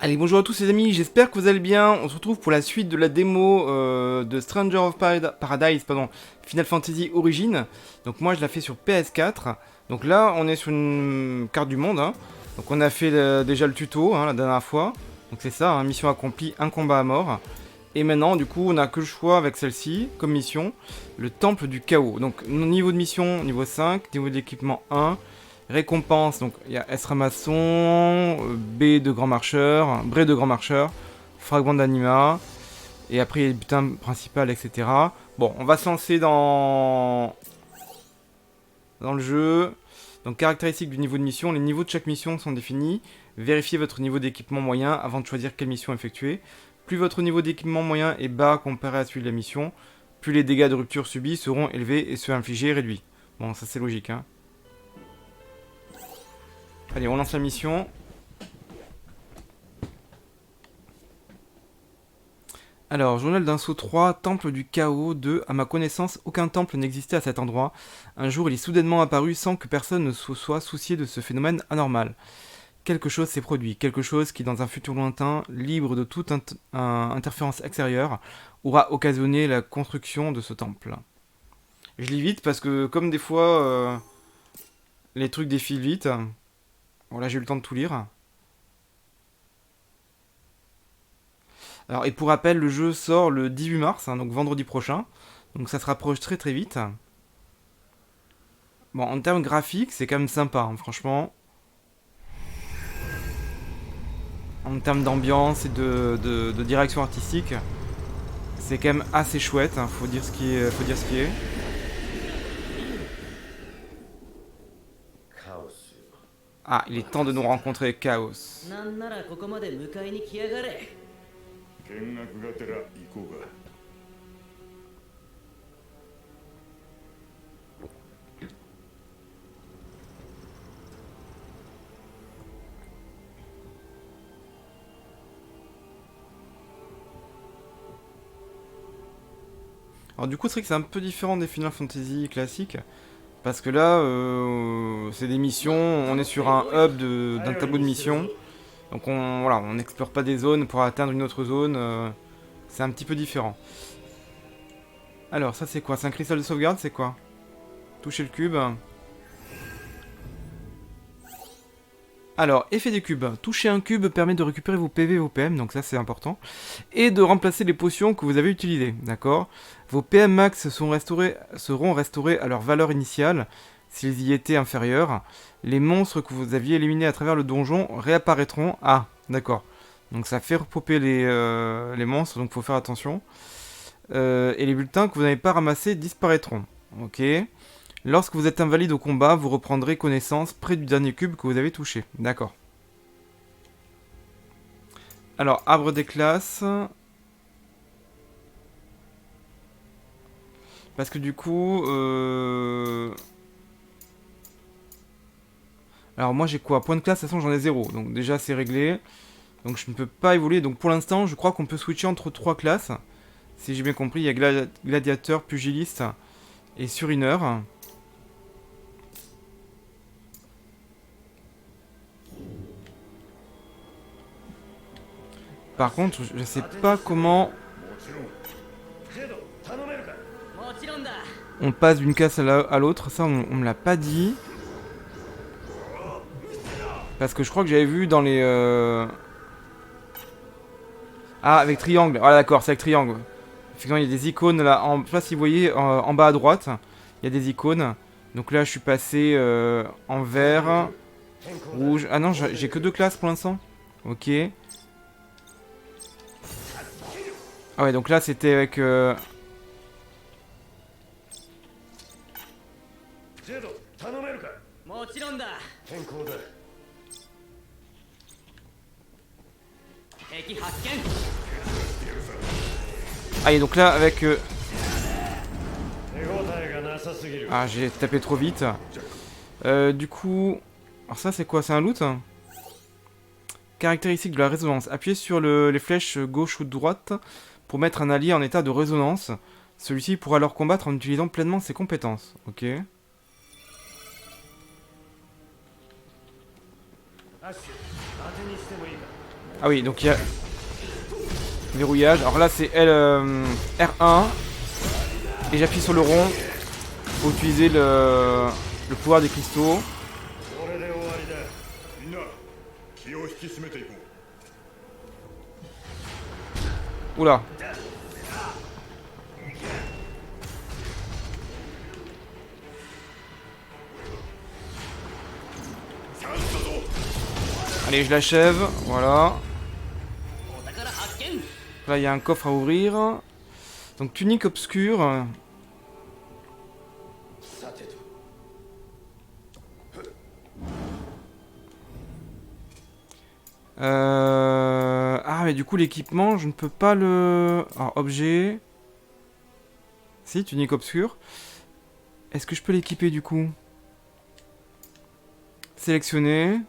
Allez, bonjour à tous les amis, j'espère que vous allez bien. On se retrouve pour la suite de la démo de Stranger of Paradise, pardon, Final Fantasy Origin. Donc moi je la fais sur PS4. Donc là on est sur une carte du monde, hein. Donc on a fait déjà le tuto, hein, la dernière fois. Donc c'est ça, hein, mission accomplie, un combat à mort. Et maintenant du coup on a que le choix avec celle-ci comme mission, le temple du chaos. Donc niveau de mission niveau 5, niveau d'équipement 1. Récompense, donc il y a S ramasson, B de grand marcheur, Bray de grand marcheur, fragment d'anima, et après il y a le butin principal, etc. Bon, on va se lancer dans le jeu. Donc caractéristiques du niveau de mission, les niveaux de chaque mission sont définis. Vérifiez votre niveau d'équipement moyen avant de choisir quelle mission effectuer. Plus votre niveau d'équipement moyen est bas comparé à celui de la mission, plus les dégâts de rupture subis seront élevés et ceux infligés réduits. Bon, ça c'est logique, hein. Allez, on lance la mission. Alors, journal d'un saut 3, temple du chaos 2. À ma connaissance, aucun temple n'existait à cet endroit. Un jour, il est soudainement apparu sans que personne ne se soit soucié de ce phénomène anormal. Quelque chose s'est produit, quelque chose qui, dans un futur lointain, libre de toute interférence extérieure, aura occasionné la construction de ce temple. Je lis vite parce que, comme des fois, les trucs défilent vite. Bon, là, j'ai eu le temps de tout lire. Alors, et pour rappel, le jeu sort le 18 mars, hein, donc vendredi prochain. Donc ça se rapproche très très vite. Bon, en termes graphiques, c'est quand même sympa, hein, franchement. En termes d'ambiance et de direction artistique, c'est quand même assez chouette, hein, faut dire ce qui est, faut dire ce qui est. Ah, il est temps de nous rencontrer Chaos. Alors du coup, c'est vrai que c'est un peu différent des Final Fantasy classiques. Parce que là, c'est des missions, on est sur un hub d'un tableau de mission. Donc voilà, on n'explore pas des zones pour atteindre une autre zone. C'est un petit peu différent. Alors, ça c'est quoi? C'est un cristal de sauvegarde, c'est quoi? Toucher le cube. Alors, effet des cubes. Toucher un cube permet de récupérer vos PV et vos PM, donc ça c'est important. Et de remplacer les potions que vous avez utilisées, d'accord? Vos PM max seront restaurés à leur valeur initiale, s'ils y étaient inférieurs. Les monstres que vous aviez éliminés à travers le donjon réapparaîtront. Ah, d'accord. Donc ça fait repopper les monstres, donc faut faire attention. Et les bulletins que vous n'avez pas ramassés disparaîtront. Ok. Lorsque vous êtes invalide au combat, vous reprendrez connaissance près du dernier cube que vous avez touché. D'accord. Alors, arbre des classes. Parce que du coup... Alors moi j'ai quoi? Point de classe, de toute façon j'en ai 0. Donc déjà c'est réglé. Donc je ne peux pas évoluer. Donc pour l'instant, je crois qu'on peut switcher entre 3 classes. Si j'ai bien compris, il y a gladiateur, pugiliste et surineur. Par contre, je sais pas comment on passe d'une classe à l'autre. Ça, on me l'a pas dit. Parce que je crois que j'avais vu dans les... Ah, avec triangle. Ah d'accord, c'est avec triangle. Effectivement, il y a des icônes là. Je sais pas si vous voyez en bas à droite. Il y a des icônes. Donc là, je suis passé en vert, rouge. Ah non, j'ai que 2 classes pour l'instant. Ok. Ah ouais, donc là, c'était avec... Ah, et donc là, avec... Ah, j'ai tapé trop vite. Du coup... Alors ça, c'est quoi? C'est un loot? Caractéristique de la résonance. Appuyez sur les flèches gauche ou droite pour mettre un allié en état de résonance. Celui-ci pourra alors combattre en utilisant pleinement ses compétences. Ok. Ah oui, donc il y a verrouillage. Alors là c'est L, R1 et j'appuie sur le rond pour utiliser le pouvoir des cristaux. Oula. Allez, je l'achève, voilà. Là, il y a un coffre à ouvrir. Donc, tunique obscure. Ah, mais du coup, l'équipement, je ne peux pas le... Alors, objet... Si, tunique obscure. Est-ce que je peux l'équiper, du coup? Sélectionner.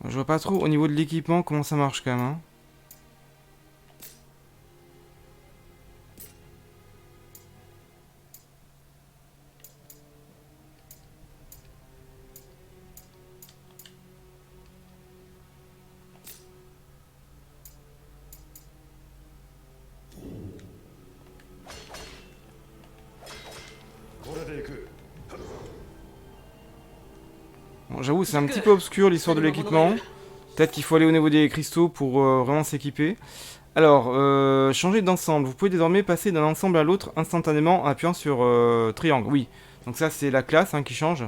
Je vois pas trop au niveau de l'équipement comment ça marche quand même. Hein. Bon, j'avoue, c'est un petit peu obscur l'histoire de l'équipement. Peut-être qu'il faut aller au niveau des cristaux pour vraiment s'équiper. Alors, changer d'ensemble. Vous pouvez désormais passer d'un ensemble à l'autre instantanément en appuyant sur triangle. Oui, donc ça c'est la classe qui change.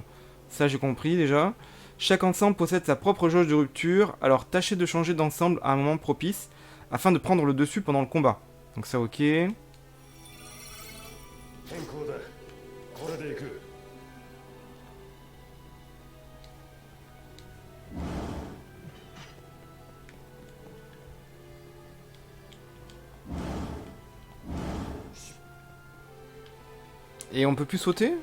Ça j'ai compris déjà. Chaque ensemble possède sa propre jauge de rupture. Alors tâchez de changer d'ensemble à un moment propice afin de prendre le dessus pendant le combat. Donc ça ok. Et on peut plus sauter?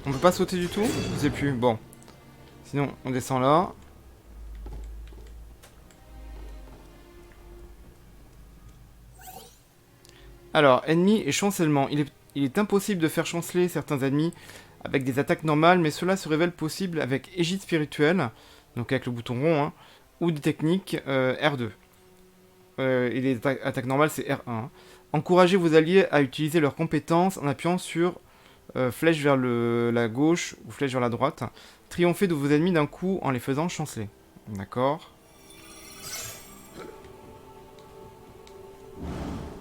On peut pas sauter du tout? Je sais plus. Bon. Sinon, on descend là. Alors, ennemi et chancellement. Il est impossible de faire chanceler certains ennemis avec des attaques normales, mais cela se révèle possible avec égide spirituelle, donc avec le bouton rond, hein, ou des techniques R2. Et les attaques normales, c'est R1. Hein. Encouragez vos alliés à utiliser leurs compétences en appuyant sur flèche vers la gauche ou flèche vers la droite. Triomphez de vos ennemis d'un coup en les faisant chanceler. D'accord.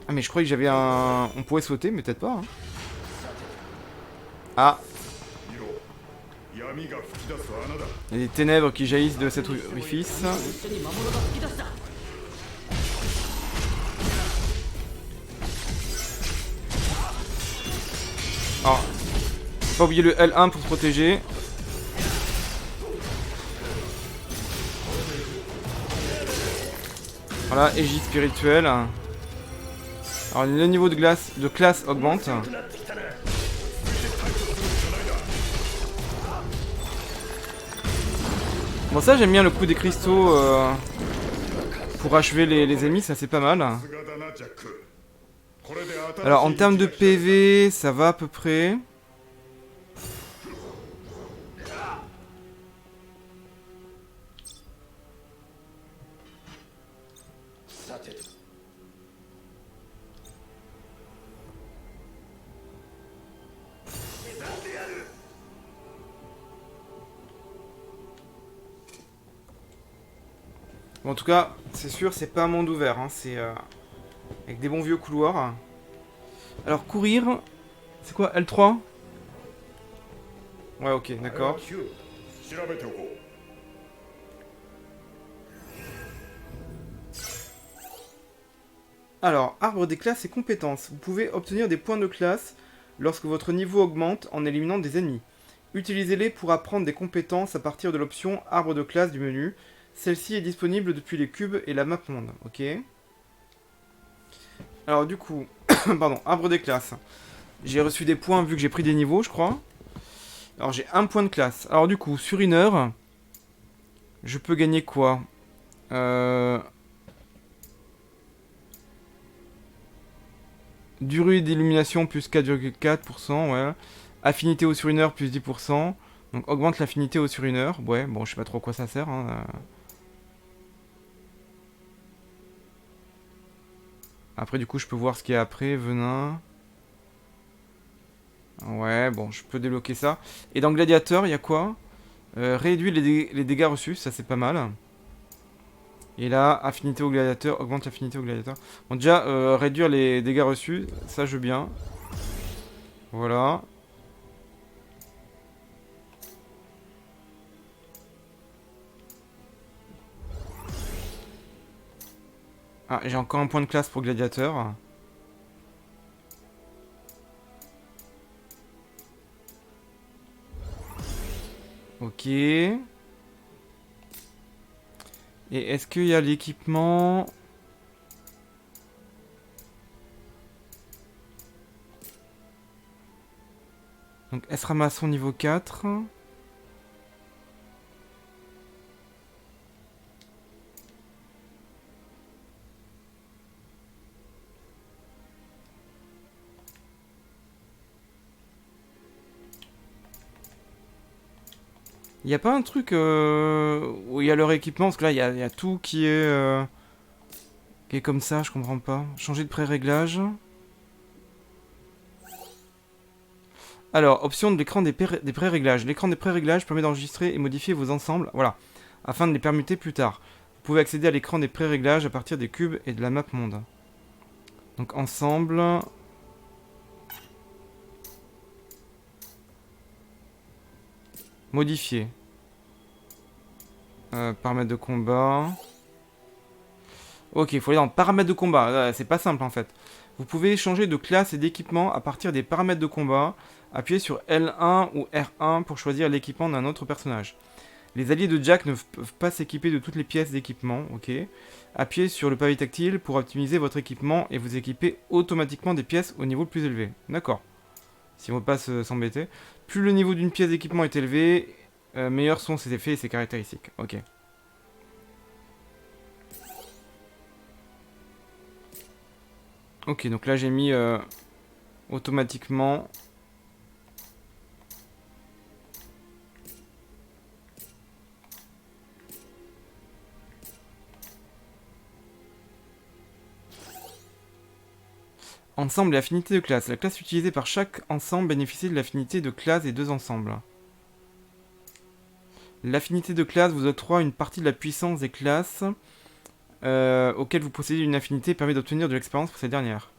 Ah mais je croyais que j'avais un... On pouvait sauter, mais peut-être pas. Hein. Ah. Il y a des ténèbres qui jaillissent de cet orifice. Alors, faut pas oublier le L1 pour se protéger. Voilà, égide spirituelle. Alors le niveau de classe augmente. Bon ça j'aime bien le coup des cristaux pour achever les ennemis, ça c'est pas mal. Alors en termes de PV, ça va à peu près. Bon, en tout cas, c'est sûr, c'est pas un monde ouvert, hein, c'est avec des bons vieux couloirs. Alors courir, c'est quoi, L3? Ouais, ok, d'accord. Alors, arbre des classes et compétences. Vous pouvez obtenir des points de classe lorsque votre niveau augmente en éliminant des ennemis. Utilisez-les pour apprendre des compétences à partir de l'option arbre de classe du menu. Celle-ci est disponible depuis les cubes et la map monde. Ok. Alors du coup, pardon, arbre des classes. J'ai reçu des points vu que j'ai pris des niveaux, je crois. Alors j'ai un point de classe. Alors du coup, sur une heure, je peux gagner quoi? Durée d'illumination plus 4,4%, ouais. Affinité au sur une heure plus 10%. Donc augmente l'affinité au sur une heure. Ouais, bon, je sais pas trop à quoi ça sert. Hein. Après, du coup, je peux voir ce qu'il y a après. Venin. Ouais, bon, je peux débloquer ça. Et dans Gladiateur, il y a quoi? Réduit les dégâts reçus, ça c'est pas mal. Et là, affinité au gladiateur, augmente l'affinité au gladiateur. Bon, déjà, réduire les dégâts reçus, ça je veux bien. Voilà. Ah, j'ai encore un point de classe pour gladiateur. Ok. Et est-ce qu'il y a l'équipement? Donc, S Ramasson niveau 4. Il n'y a pas un truc où il y a leur équipement? Parce que là, il y a tout qui est comme ça, je comprends pas. Changer de pré-réglage. Alors, option de l'écran des pré-réglages. L'écran des pré-réglages permet d'enregistrer et modifier vos ensembles, voilà, afin de les permuter plus tard. Vous pouvez accéder à l'écran des pré-réglages à partir des cubes et de la map monde. Donc, ensemble. Modifier. Paramètres de combat. Ok, il faut aller dans paramètres de combat. C'est pas simple en fait. Vous pouvez changer de classe et d'équipement à partir des paramètres de combat. Appuyez sur L1 ou R1 pour choisir l'équipement d'un autre personnage. Les alliés de Jack ne peuvent pas s'équiper de toutes les pièces d'équipement. Ok. Appuyez sur le pavé tactile pour optimiser votre équipement et vous équiper automatiquement des pièces au niveau le plus élevé. D'accord. Si on ne veut pas s'embêter. Plus le niveau d'une pièce d'équipement est élevé, meilleurs sont ses effets et ses caractéristiques. Ok. Ok, donc là j'ai mis automatiquement. Ensemble et affinité de classe. La classe utilisée par chaque ensemble bénéficie de l'affinité de classe des deux ensembles. L'affinité de classe vous octroie une partie de la puissance des classes auxquelles vous possédez une affinité et permet d'obtenir de l'expérience pour ces dernières.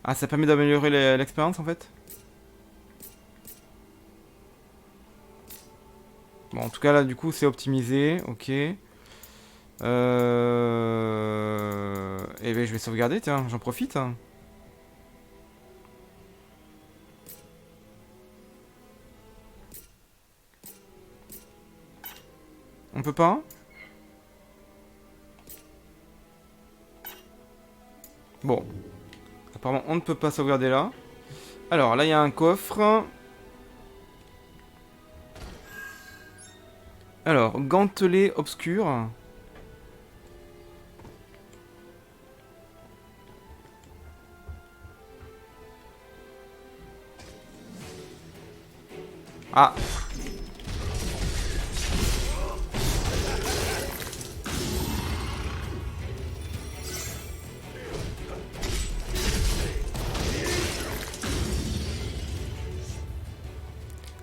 Ah, ça permet d'améliorer l'expérience en fait? Bon, en tout cas là du coup c'est optimisé, ok. Et ben je vais sauvegarder, tiens, j'en profite. On peut pas? Bon. Apparemment on ne peut pas sauvegarder là. Alors là il y a un coffre. Alors, gantelet obscur. Ah.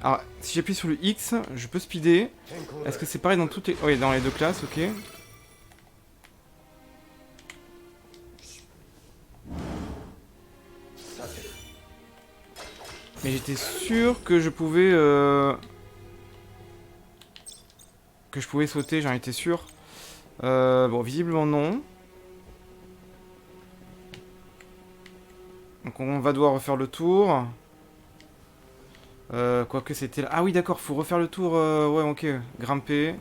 Alors, si j'appuie sur le X, je peux speeder. Est-ce que c'est pareil dans toutes les... Oui, dans les deux classes, ok. Mais j'étais sûr que je pouvais... Que je pouvais sauter, j'en étais sûr. Bon, visiblement non. Donc on va devoir refaire le tour. Quoique c'était là. Ah oui, d'accord, faut refaire le tour. Ouais, ok. Grimper.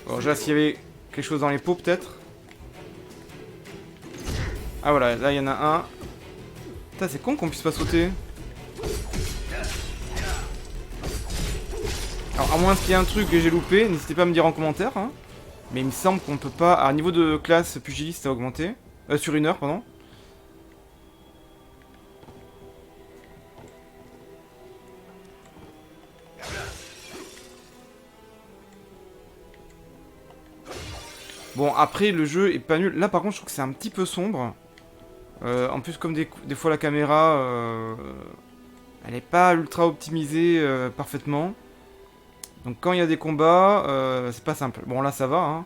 Bon, déjà, s'il y avait quelque chose dans les pots, peut-être. Ah voilà, là, il y en a un. Putain, c'est con qu'on puisse pas sauter. Alors, à moins qu'il y ait un truc que j'ai loupé, n'hésitez pas à me dire en commentaire. Hein. Mais il me semble qu'on peut pas... À niveau de classe, pugiliste a augmenté. Sur une heure, pardon. Bon, après, le jeu est pas nul. Là, par contre, je trouve que c'est un petit peu sombre. En plus, comme des fois, la caméra... elle est pas ultra optimisée parfaitement. Donc, quand il y a des combats, c'est pas simple. Bon, là, ça va, hein.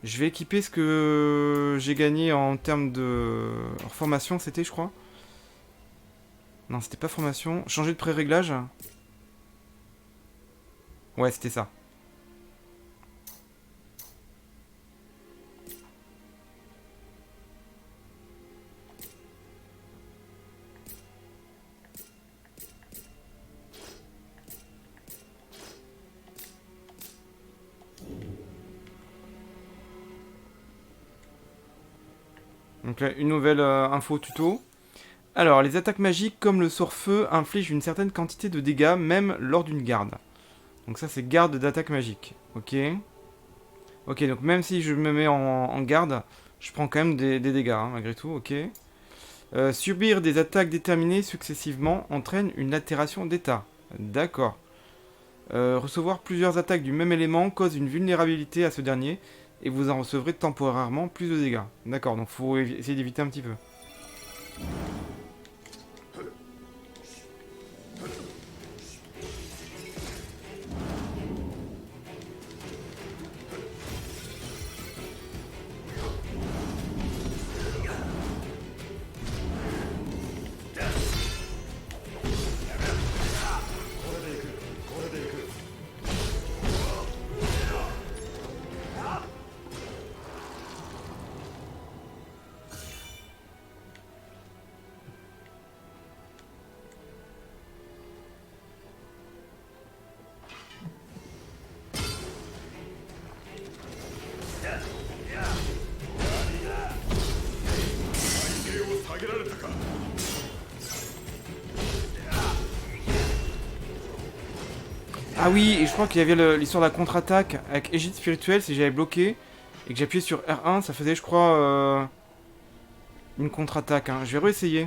Je vais équiper ce que j'ai gagné en termes de... formation, c'était, je crois. Non, c'était pas formation. Changer de pré-réglage. Ouais, c'était ça. Donc là, une nouvelle info tuto. Alors, les attaques magiques comme le sort-feu infligent une certaine quantité de dégâts, même lors d'une garde. Donc ça, c'est garde d'attaque magique. Ok. Ok, donc même si je me mets en garde, je prends quand même des dégâts, hein, malgré tout. Ok. Subir des attaques déterminées successivement entraîne une altération d'état. D'accord. Recevoir plusieurs attaques du même élément cause une vulnérabilité à ce dernier, et vous en recevrez temporairement plus de dégâts. D'accord, donc faut essayer d'éviter un petit peu. Ah oui, et je crois qu'il y avait l'histoire de la contre-attaque avec Égide spirituelle, si j'avais bloqué et que j'appuyais sur R1, ça faisait, je crois, une contre-attaque. Hein. Je vais réessayer.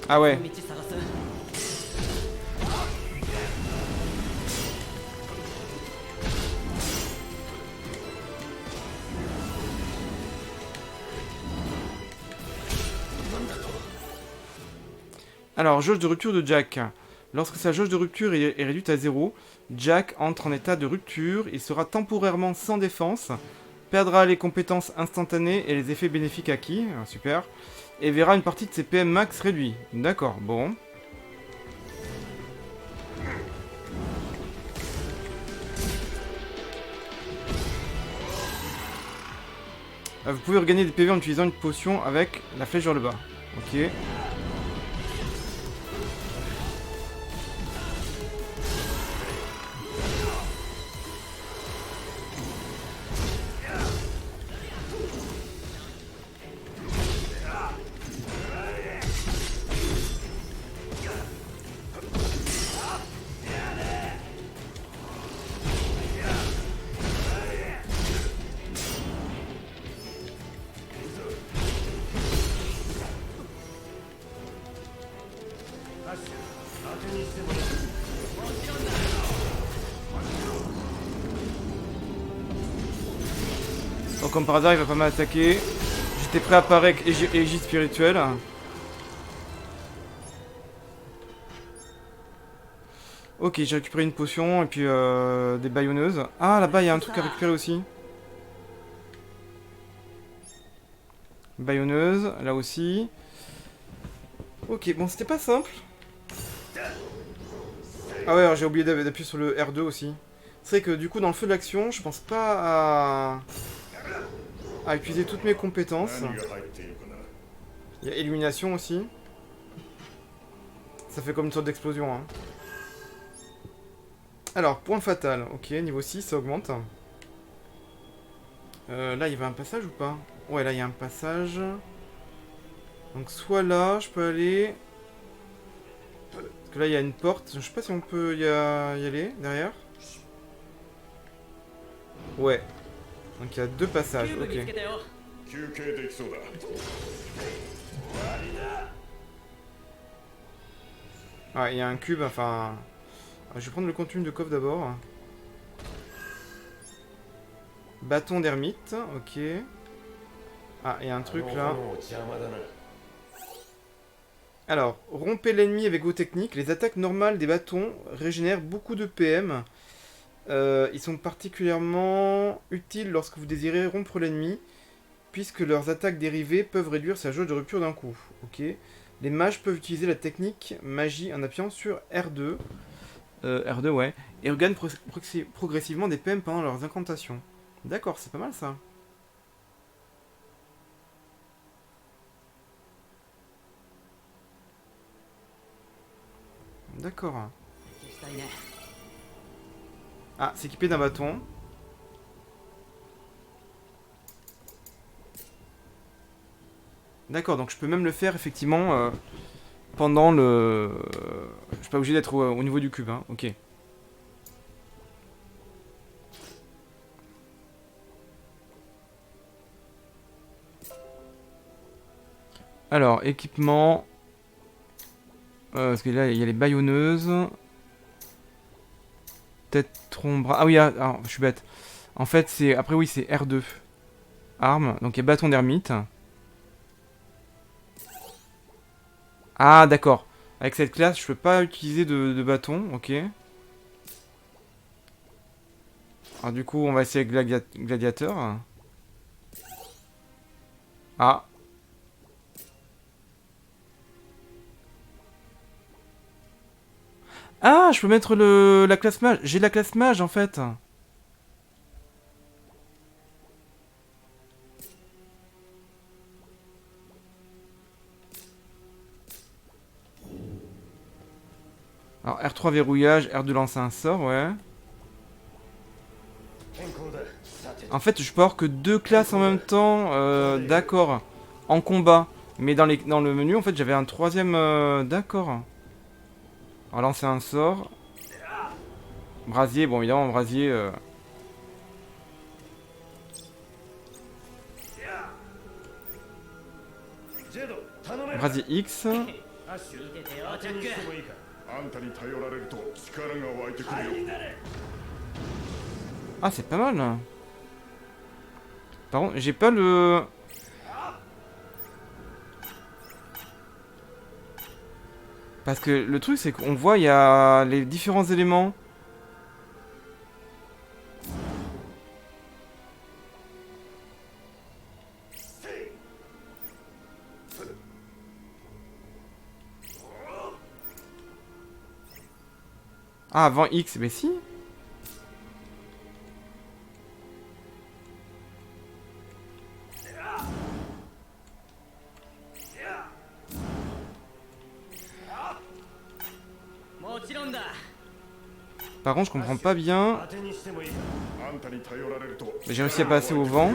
Ah ouais. Alors, jauge de rupture de Jack. Lorsque sa jauge de rupture est réduite à 0, Jack entre en état de rupture, il sera temporairement sans défense, perdra les compétences instantanées et les effets bénéfiques acquis, super, et verra une partie de ses PM max réduit. D'accord, bon. Vous pouvez regagner des PV en utilisant une potion avec la flèche vers le bas. Ok. Donc comme par hasard il va pas m'attaquer. J'étais prêt à apparaître avec Égide spirituelle. Ok, j'ai récupéré une potion et puis des bâillonneuses. Ah là-bas il y a un truc à récupérer aussi. Bâillonneuse, là aussi. Ok, bon c'était pas simple. Ah ouais, j'ai oublié d'appuyer sur le R2 aussi. C'est vrai que du coup dans le feu de l'action, je pense pas à utiliser toutes mes compétences. 何が入っているかな。 Il y a illumination aussi. Ça fait comme une sorte d'explosion. Hein. Alors, point fatal. Ok, niveau 6, ça augmente. Là, il y avait un passage ou pas? Ouais, là, il y a un passage. Donc, soit là, je peux aller... Parce que là, il y a une porte. Je sais pas si on peut y aller, derrière. Ouais. Donc, il y a 2 passages, ok. 休憩できそうだ。 Ah, il y a un cube, enfin... Je vais prendre le contenu de coffre d'abord. Bâton d'ermite, ok. Ah, il y a un truc là. Alors, rompez l'ennemi avec vos techniques. Les attaques normales des bâtons régénèrent beaucoup de PM. Ils sont particulièrement utiles lorsque vous désirez rompre l'ennemi, puisque leurs attaques dérivées peuvent réduire sa jauge de rupture d'un coup. Ok. Les mages peuvent utiliser la technique magie en appuyant sur R2. R2, ouais. Et regagnent progressivement des PM pendant leurs incantations. D'accord, c'est pas mal ça. D'accord. Ah, s'équiper d'un bâton. D'accord, donc je peux même le faire effectivement pendant le... Je suis pas obligé d'être au niveau du cube, hein. Ok. Alors, équipement... parce que là, il y a les bâillonneuses. Tête, tronc, bras... Ah oui, je suis bête. En fait, c'est... Après, oui, c'est R2. Arme. Donc, il y a bâton d'ermite. Ah, d'accord. Avec cette classe, je peux pas utiliser de bâton. Ok. Alors, du coup, on va essayer avec gladiateur. Ah. Ah, je peux mettre la classe mage. J'ai la classe mage, en fait. Alors, R3 verrouillage, R2 lancer un sort, ouais. En fait, je peux avoir que 2 classes en même temps, d'accord, en combat. Mais dans le menu, en fait, j'avais un troisième, d'accord. Alors, lancer un sort. Brasier, bon, évidemment, brasier... Brasier X. あんたに頼られると力が湧いてくるよ。 Ah, c'est pas mal. Par contre, j'ai pas le... Parce que le truc, c'est qu'on voit, il y a les différents éléments. Ah, avant X, mais si. Par contre, je comprends pas bien. J'ai réussi à passer au vent.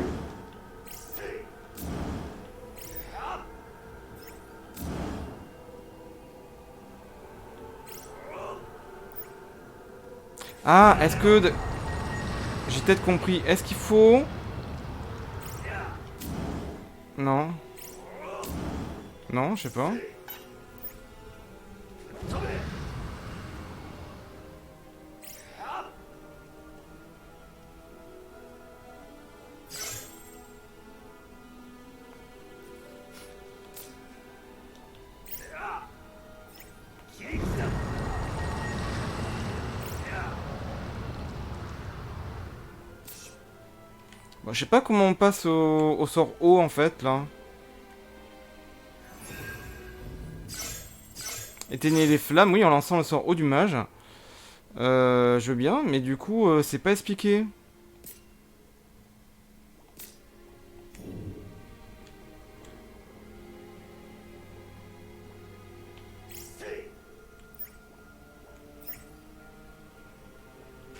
Ah, est-ce que... J'ai peut-être compris. Est-ce qu'il faut... Non. Non, je sais pas. Bon, je sais pas comment on passe au sort haut en fait là. Éteignez les flammes, oui, en lançant le sort haut du mage. Je veux bien, mais du coup, c'est pas expliqué.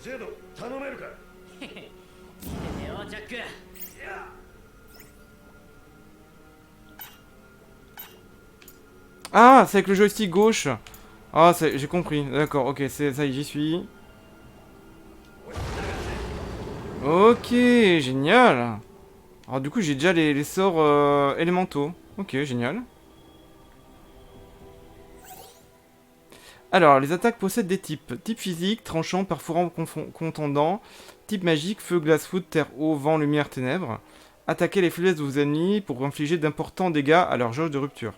ジェド頼めるか。見ててよジャック。Ah, c'est avec le joystick gauche. Ah, j'ai compris. D'accord, ok, ça y est, j'y suis. Ok, génial. Alors du coup, j'ai déjà les sorts élémentaux. Ok, génial. Alors, les attaques possèdent des types. Type physique, tranchant, perforant, contondant. Type magique, feu, glace, foudre, terre, eau, vent, lumière, ténèbres. Attaquez les faiblesses de vos ennemis pour infliger d'importants dégâts à leur jauge de rupture.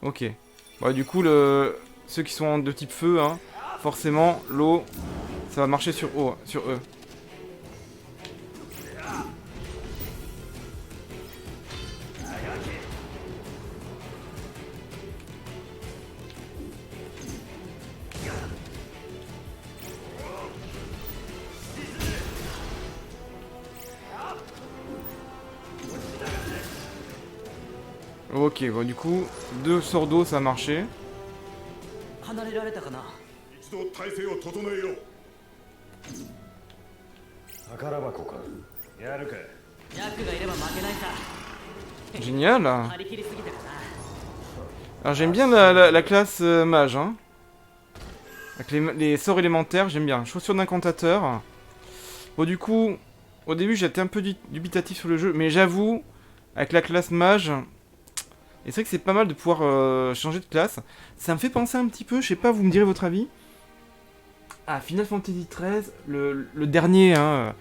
Ok. Bon, du coup, ceux qui sont de type feu, hein, forcément, l'eau, ça va marcher sur eux. Ok, bon, du coup, 2 sorts d'eau, ça a marché. 離れられたかな。一度体勢を整えよう。宝箱か。やるか。ジャックがいれば負けないさ。 Génial. 張り切りすぎたかな。 Alors, j'aime bien la classe mage, hein. Avec les sorts élémentaires, j'aime bien. Chaussure d'incantateur. Bon, du coup, au début, j'étais un peu dubitatif sur le jeu, mais j'avoue, avec la classe mage, et c'est vrai que c'est pas mal de pouvoir changer de classe. Ça me fait penser un petit peu, je sais pas, vous me direz votre avis. Ah, Final Fantasy XIII, le dernier, hein.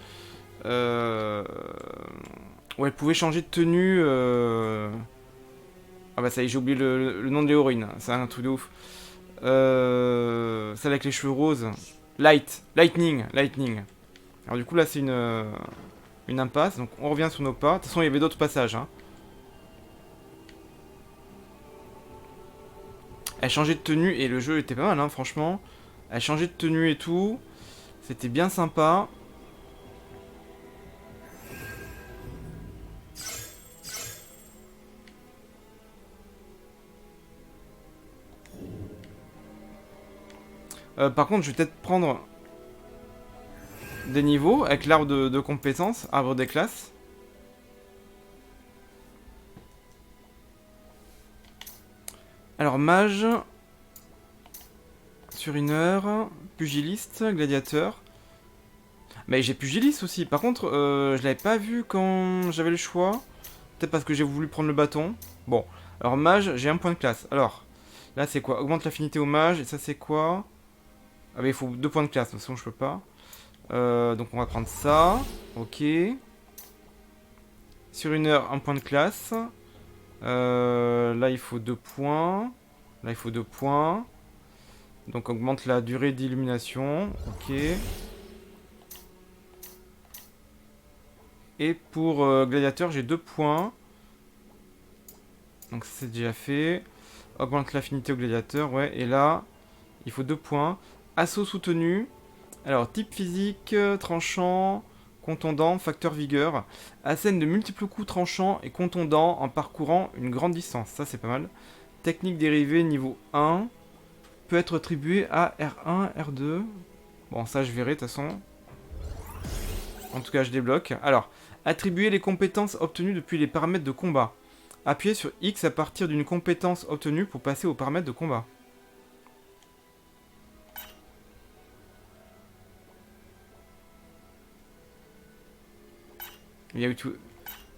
Où elle pouvait changer de tenue. Ah bah ça y est, j'ai oublié le nom de l'héroïne, c'est un truc de ouf. Celle avec les cheveux roses. Lightning. Alors du coup là c'est une impasse, donc on revient sur nos pas. De toute façon il y avait d'autres passages. Hein. Elle changeait de tenue et le jeu était pas mal, hein, franchement. Elle changeait de tenue et tout. C'était bien sympa. Par contre, je vais peut-être prendre des niveaux avec l'arbre de compétences, arbre des classes. Alors, mage, sur 1 heure, pugiliste, gladiateur. Mais j'ai pugiliste aussi. Par contre, je l'avais pas vu quand j'avais le choix. Peut-être parce que j'ai voulu prendre le bâton. Bon, alors mage, j'ai 1 point de classe. Alors, là c'est quoi? Augmente l'affinité au mage. Et ça c'est quoi? Ah bah il faut 2 points de classe, de toute façon je peux pas. Donc on va prendre ça. Ok. Sur 1 heure, 1 point de classe. Là il faut 2 points. Là il faut 2 points. Donc augmente la durée d'illumination. Ok. Et pour gladiateur j'ai 2 points. Donc ça c'est déjà fait. Augmente l'affinité au gladiateur, ouais. Et là, il faut 2 points. Assaut soutenu. Alors, type physique, tranchant, contondant, facteur vigueur. Assène de multiples coups tranchants et contondants en parcourant une grande distance. Ça, c'est pas mal. Technique dérivée niveau 1. Peut être attribuée à R1, R2. Bon, ça, je verrai de toute façon. En tout cas, je débloque. Alors, attribuer les compétences obtenues depuis les paramètres de combat. Appuyez sur X à partir d'une compétence obtenue pour passer aux paramètres de combat. Il y a eu tout...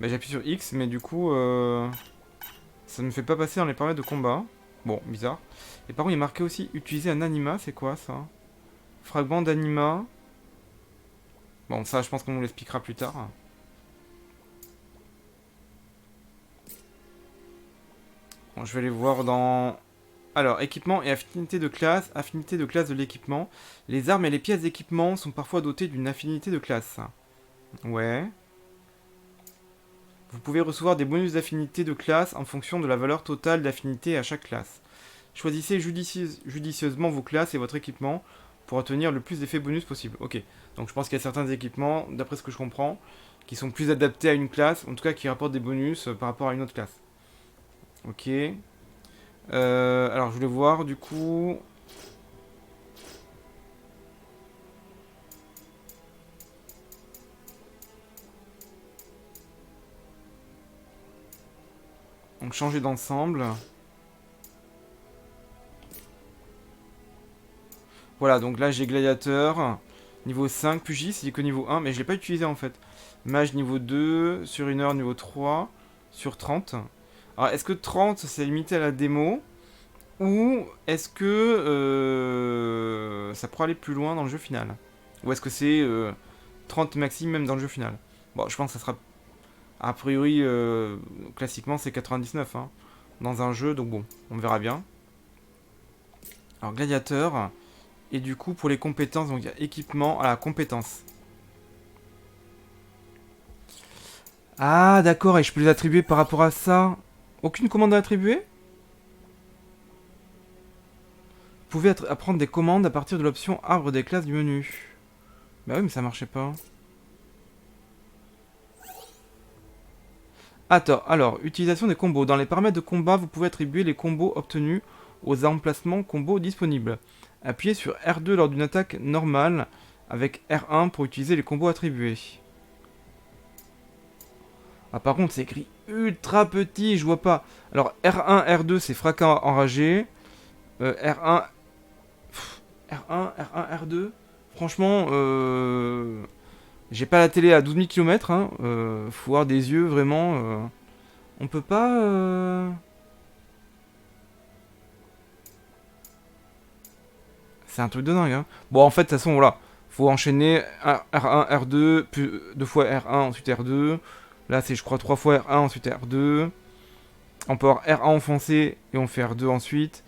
Bah, j'appuie sur X, mais du coup, ça ne me fait pas passer dans les paramètres de combat. Bon, bizarre. Et par contre, il est marqué aussi utiliser un anima, c'est quoi ça? Fragment d'anima. Bon, ça, je pense qu'on nous l'expliquera plus tard. Bon, je vais aller voir dans... Alors, équipement et affinité de classe. Affinité de classe de l'équipement. Les armes et les pièces d'équipement sont parfois dotées d'une affinité de classe. Ouais. Vous pouvez recevoir des bonus d'affinité de classe en fonction de la valeur totale d'affinité à chaque classe. Choisissez judicieusement vos classes et votre équipement pour obtenir le plus d'effets bonus possible. Ok, donc je pense qu'il y a certains équipements, d'après ce que je comprends, qui sont plus adaptés à une classe, en tout cas qui rapportent des bonus par rapport à une autre classe. Ok. Alors je voulais voir du coup... Donc changer d'ensemble. Voilà, donc là j'ai gladiateur. Niveau 5, pugiliste, c'est que niveau 1, mais je l'ai pas utilisé en fait. Mage niveau 2, sur une heure niveau 3, sur 30. Alors est-ce que 30 c'est limité à la démo? Ou est-ce que ça pourrait aller plus loin dans le jeu final? Ou est-ce que c'est 30 maximum même dans le jeu final? Bon, je pense que ça sera... A priori, classiquement c'est 99 hein, dans un jeu, donc bon, on verra bien. Alors gladiateur... Et du coup, pour les compétences, donc il y a équipement à la compétence. Ah, d'accord, et je peux les attribuer par rapport à ça. Aucune commande à attribuer? Vous pouvez apprendre des commandes à partir de l'option arbre des classes du menu. Bah oui, mais ça marchait pas. Attends, alors, utilisation des combos. Dans les paramètres de combat, vous pouvez attribuer les combos obtenus aux emplacements combos disponibles. Appuyez sur R2 lors d'une attaque normale, avec R1 pour utiliser les combos attribués. Ah, par contre, c'est écrit ultra petit, je vois pas. Alors, R1, R2, c'est fracas enragé. R1, R2. Franchement, j'ai pas la télé à 12 000 km. Hein. Faut avoir des yeux, vraiment. On peut pas... C'est un truc de dingue, hein. Bon, en fait, de toute façon, voilà. Faut enchaîner R1, R2, puis 2 fois R1, ensuite R2. Là, c'est, je crois, 3 fois R1, ensuite R2. On peut avoir R1 enfoncé et on fait R2 ensuite.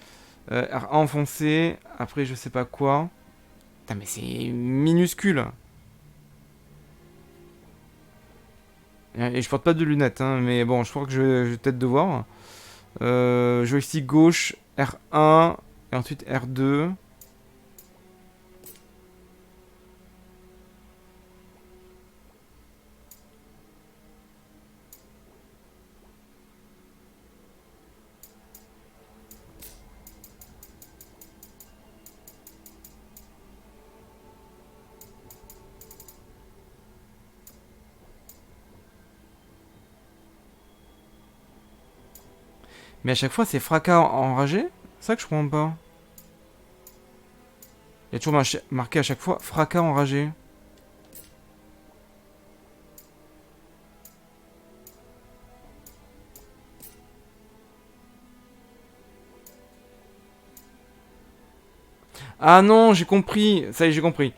R1 enfoncé, après, je sais pas quoi. Putain, mais c'est minuscule. Et je porte pas de lunettes, hein, mais bon, je crois que je vais peut-être devoir. Joystick gauche, R1, et ensuite R2. Mais à chaque fois, c'est fracas enragé? C'est ça que je comprends pas. Il y a toujours marqué à chaque fois fracas enragé. Ah non, j'ai compris. Ça y est, j'ai compris.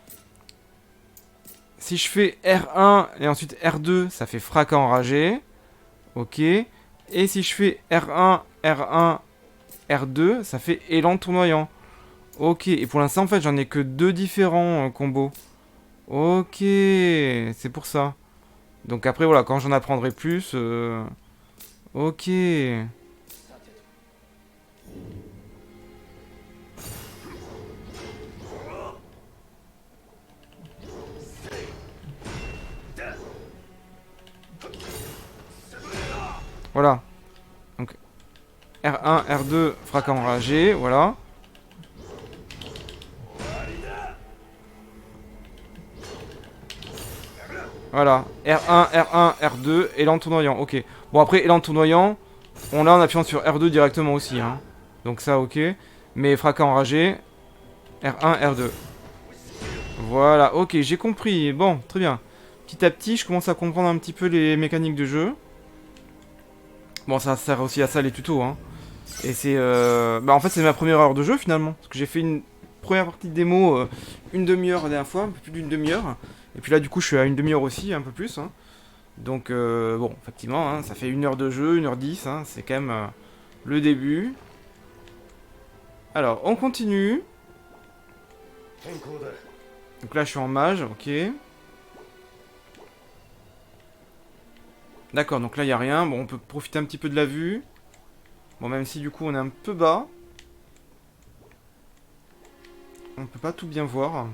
Si je fais R1 et ensuite R2, ça fait fracas enragé. Ok. Et si je fais R1, R1, R2, ça fait élan tournoyant. Ok. Et pour l'instant, en fait, j'en ai que 2 différents combos. Ok. C'est pour ça. Donc après, voilà, quand j'en apprendrai plus... Ok. Voilà. Donc R1, R2, fracas enragé, voilà. Voilà. R1, R1, R2, élan tournoyant, ok. Bon après, élan tournoyant, on l'a en appuyant sur R2 directement aussi, hein. Donc ça, ok. Mais fracas enragé, R1, R2. Voilà, ok, j'ai compris. Bon, très bien. Petit à petit, je commence à comprendre un petit peu les mécaniques de jeu. Bon, ça sert aussi à ça les tutos, hein. Et c'est... Bah en fait, c'est ma première heure de jeu, finalement. Parce que j'ai fait une première partie de démo, une demi-heure la dernière fois, un peu plus d'une demi-heure. Et puis là, du coup, je suis à une demi-heure aussi, un peu plus, hein. Donc, bon, effectivement, hein, ça fait 1 heure de jeu, 1h10, hein. C'est quand même le début. Alors, on continue. Donc là, je suis en mage, ok. D'accord, donc là, il n'y a rien. Bon, on peut profiter un petit peu de la vue. Bon, même si du coup, on est un peu bas. On peut pas tout bien voir.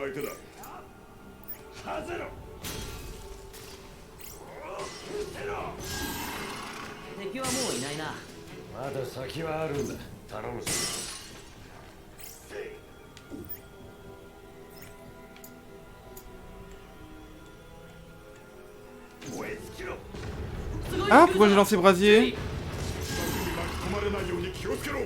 相手だ。敵はもういないな。まだ先はあるんだ。頼むぞ。Ah, pourquoi j'ai lancé brasier? 巻き込まれないように気をつけろ。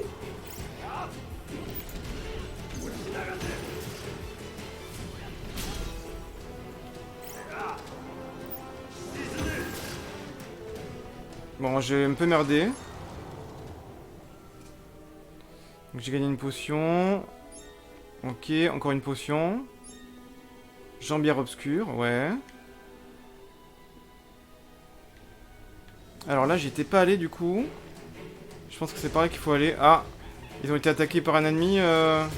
Bon, j'ai un peu merdé. Donc j'ai gagné une potion. Ok, encore une potion. Jambière obscure, ouais. Alors là, j'y étais pas allé du coup. Je pense que c'est par là qu'il faut aller. Ah, ils ont été attaqués par un ennemi. Un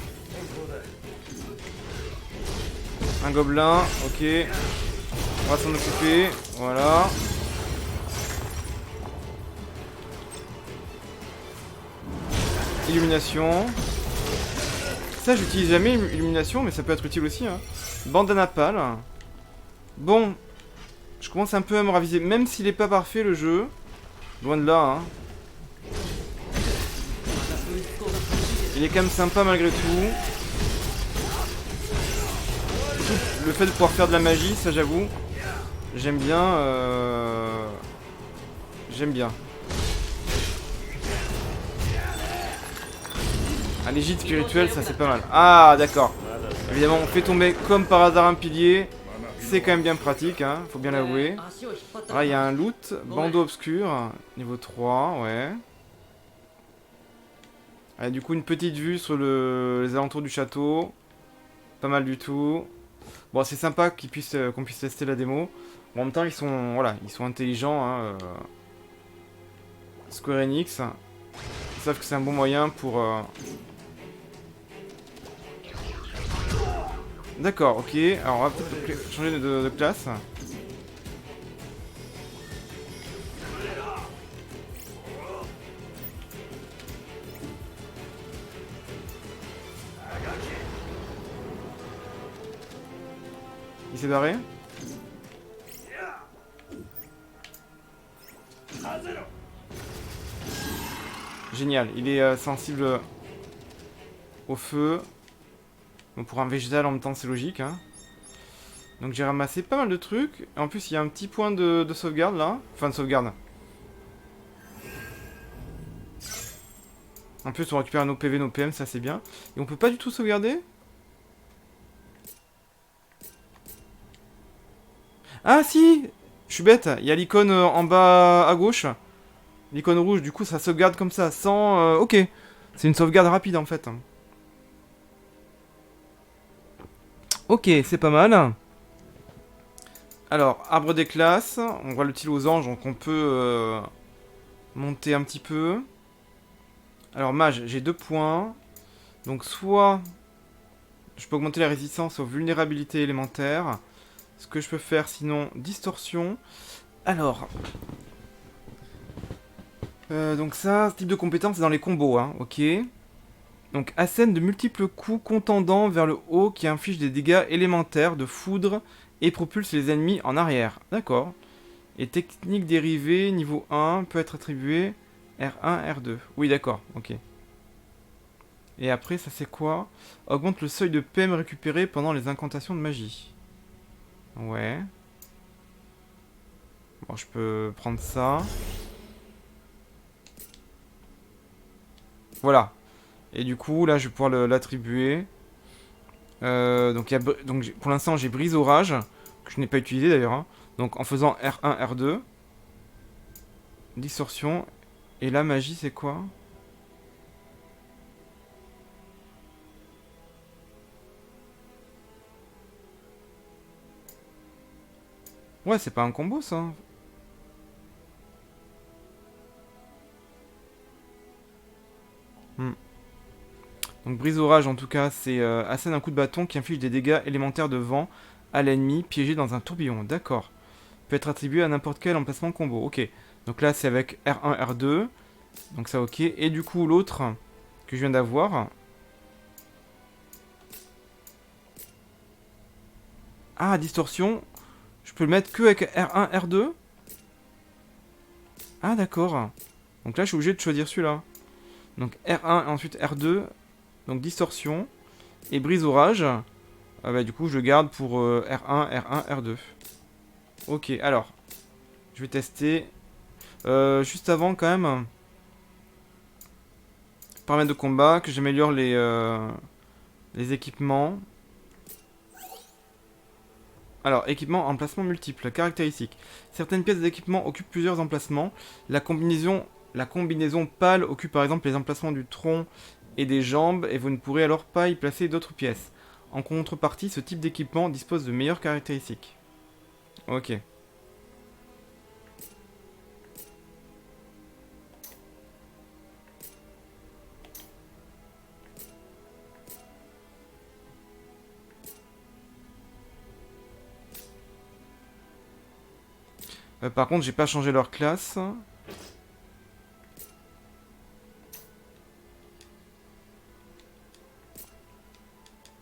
gobelin, ok. On va s'en occuper, voilà. Illumination. Ça, j'utilise jamais illumination, mais ça peut être utile aussi. Hein. Bandana pâle. Bon, je commence un peu à me raviser, même s'il est pas parfait le jeu. Loin de là. Hein. Il est quand même sympa malgré tout. Le fait de pouvoir faire de la magie, ça j'avoue. J'aime bien. J'aime bien. Un légit spirituel, ça c'est pas mal. Ah, d'accord. Évidemment, on fait tomber comme par hasard un pilier. C'est quand même bien pratique, hein, faut bien l'avouer. Là, il y a un loot. Bandeau obscur, niveau 3, ouais. Allez, du coup, une petite vue sur les alentours du château. Pas mal du tout. Bon, c'est sympa qu'on puisse tester la démo. Bon, en même temps, ils sont, voilà, ils sont intelligents. Hein, Square Enix. Ils savent que c'est un bon moyen pour... D'accord, ok. Alors, on va peut-être changer de classe. Il s'est barré? Génial, il est sensible au feu. Bon, pour un végétal en même temps c'est logique hein. Donc j'ai ramassé pas mal de trucs. En plus il y a un petit point de sauvegarde là. Enfin de sauvegarde. En plus on récupère nos PV, nos PM, ça c'est bien. Et on peut pas du tout sauvegarder? Ah si! Je suis bête, il y a l'icône en bas à gauche. L'icône rouge, du coup ça sauvegarde comme ça, sans... ok, c'est une sauvegarde rapide en fait. Ok, c'est pas mal. Alors, arbre des classes, on voit le petit losange, donc on peut monter un petit peu. Alors mage, j'ai 2 points. Donc soit je peux augmenter la résistance aux vulnérabilités élémentaires. Ce que je peux faire sinon, distorsion. Alors... donc ça, ce type de compétence c'est dans les combos, hein, ok. Donc assène de multiples coups contendant vers le haut qui inflige des dégâts élémentaires de foudre et propulse les ennemis en arrière. D'accord. Et technique dérivée niveau 1 peut être attribuée R1, R2. Oui d'accord, ok. Et après ça c'est quoi? Augmente le seuil de PM récupéré pendant les incantations de magie. Ouais. Bon je peux prendre ça. Voilà. Et du coup, là, je vais pouvoir l'attribuer. Donc, pour l'instant, j'ai brise orage, que je n'ai pas utilisé d'ailleurs. Hein. Donc, en faisant R1, R2. Distorsion. Et la magie, c'est quoi? Ouais, c'est pas un combo, ça. Donc brise orage en tout cas, c'est assène un coup de bâton qui inflige des dégâts élémentaires de vent à l'ennemi piégé dans un tourbillon. D'accord. Peut être attribué à n'importe quel emplacement combo. Ok. Donc là c'est avec R1, R2. Donc ça ok. Et du coup l'autre que je viens d'avoir. Ah, distorsion. Je peux le mettre que avec R1, R2. Ah, d'accord. Donc là, je suis obligé de choisir celui-là. Donc R1 et ensuite R2. Donc distorsion. Et brise orage. Ah bah, du coup, je le garde pour R1, R1, R2. Ok, alors. Je vais tester. Juste avant, quand même. Paramètres de combat. Que j'améliore les équipements. Alors, équipement, emplacement multiple. Caractéristiques. Certaines pièces d'équipement occupent plusieurs emplacements. La combinaison pâle occupe par exemple les emplacements du tronc et des jambes, et vous ne pourrez alors pas y placer d'autres pièces. En contrepartie, ce type d'équipement dispose de meilleures caractéristiques. Ok. Par contre, j'ai pas changé leur classe.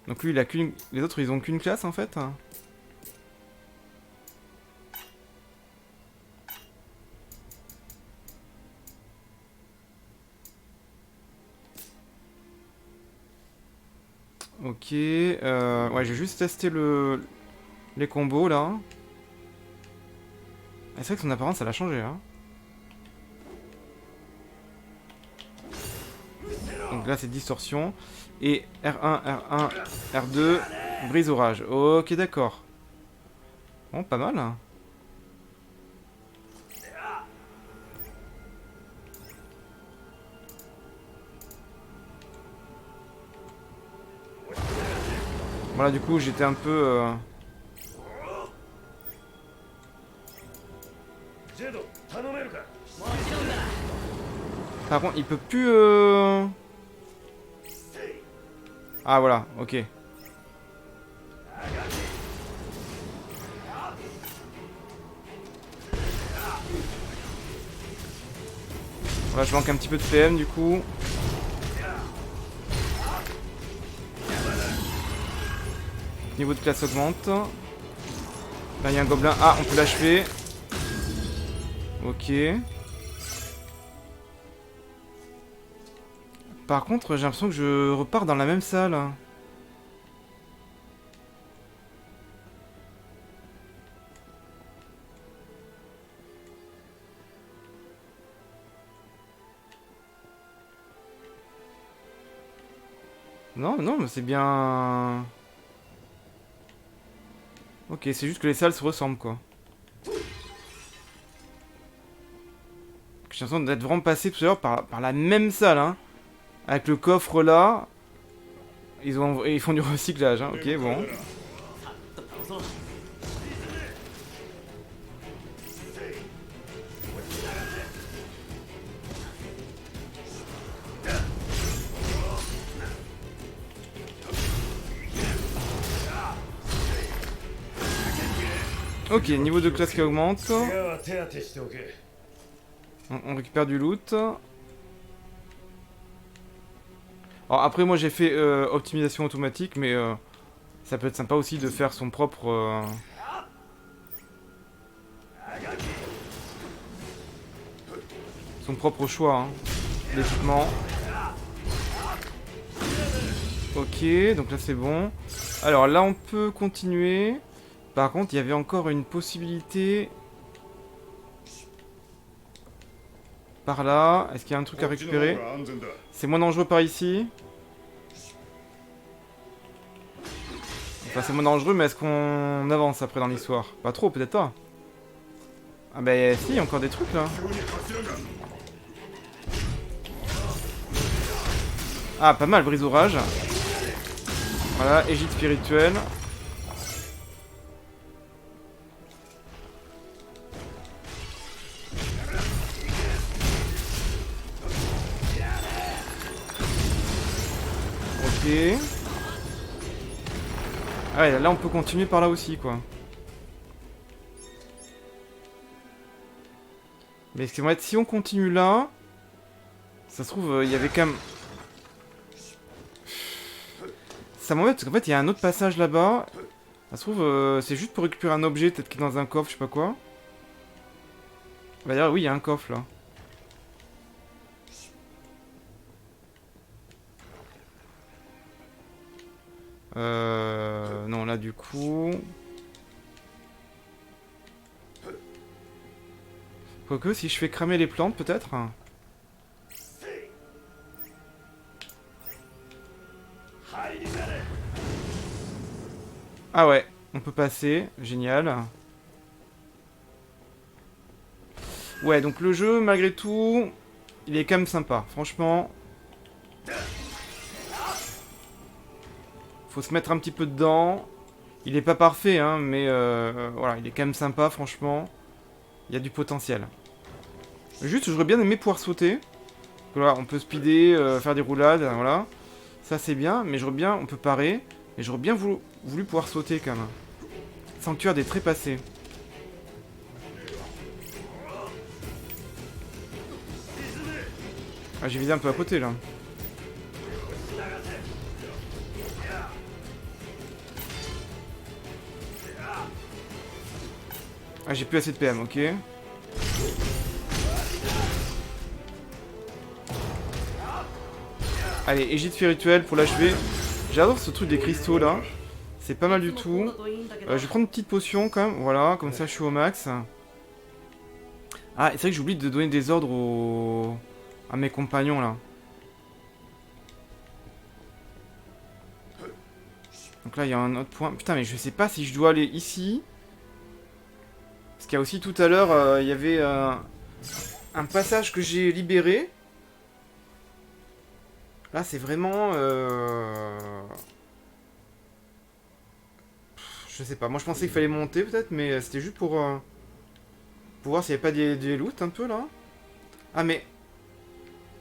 Donc lui, il a qu'une... Les autres, ils ont qu'une classe, en fait. Ok. Ouais, j'ai juste testé les combos, là. Ah, c'est vrai que son apparence, elle a changé, hein. Donc là, c'est distorsion. Et R1, R1, R2, brise orage. Ok, d'accord. Bon, pas mal. Voilà, du coup, j'étais un peu... Par contre, il peut plus... Ah, voilà, ok. Voilà, je manque un petit peu de PM, du coup. Niveau de classe augmente. Là, il y a un gobelin. Ah, on peut l'achever. Ok. Par contre, j'ai l'impression que je repars dans la même salle. Non, non, mais c'est bien... Ok, c'est juste que les salles se ressemblent, quoi. J'ai l'impression d'être vraiment passé tout à l'heure par la même salle, hein. Avec le coffre là. Ils font du recyclage, hein. Ok, bon. Ok, niveau de classe qui augmente. 怪我は手当てしておけ。 On récupère du loot. Alors après moi j'ai fait optimisation automatique, mais ça peut être sympa aussi de faire son propre... son propre choix hein, d'équipement. Ok, donc là c'est bon. Alors là on peut continuer. Par contre il y avait encore une possibilité... Par là, est-ce qu'il y a un truc à récupérer? C'est moins dangereux par ici. Enfin c'est moins dangereux, mais est-ce qu'on avance après dans l'histoire? Pas trop, peut-être pas. Ah bah si, il y a encore des trucs là. Ah, pas mal, brise orage. Voilà, égide spirituelle. Ok. Ah ouais, là on peut continuer par là aussi quoi. Mais c'est vrai, si on continue là, ça se trouve, il y avait quand même... Ça m'embête parce qu'en fait il y a un autre passage là-bas. Ça se trouve, c'est juste pour récupérer un objet, peut-être qu'il est dans un coffre, je sais pas quoi. Bah d'ailleurs, oui, il y a un coffre là. Non, là du coup... Quoique, si je fais cramer les plantes, peut-être. Ah ouais, on peut passer, génial. Ouais, donc le jeu, malgré tout, il est quand même sympa, franchement. Faut se mettre un petit peu dedans. Il est pas parfait, hein, mais voilà, il est quand même sympa, franchement. Il y a du potentiel. Juste, j'aurais bien aimé pouvoir sauter. Voilà, on peut speeder, faire des roulades, voilà. Ça, c'est bien, mais j'aurais bien... On peut parer. Et j'aurais bien voulu pouvoir sauter, quand même. Sanctuaire des trépassés. Ah, j'ai visé un peu à côté, là. Ah, j'ai plus assez de PM, ok. Allez, égide spirituelle pour l'achever. J'adore ce truc des cristaux, là. C'est pas mal du tout. Je vais prendre une petite potion, quand même. Voilà, comme ça, je suis au max. Ah, c'est vrai que j'oublie de donner des ordres à mes compagnons, là. Donc là, il y a un autre point. Putain, mais je sais pas si je dois aller ici. Parce qu'il y a aussi tout à l'heure, il y avait un passage que j'ai libéré. Là, c'est vraiment... Je sais pas. Moi, je pensais qu'il fallait monter, peut-être, mais c'était juste pour voir s'il n'y avait pas des loots, un peu, là. Ah, mais...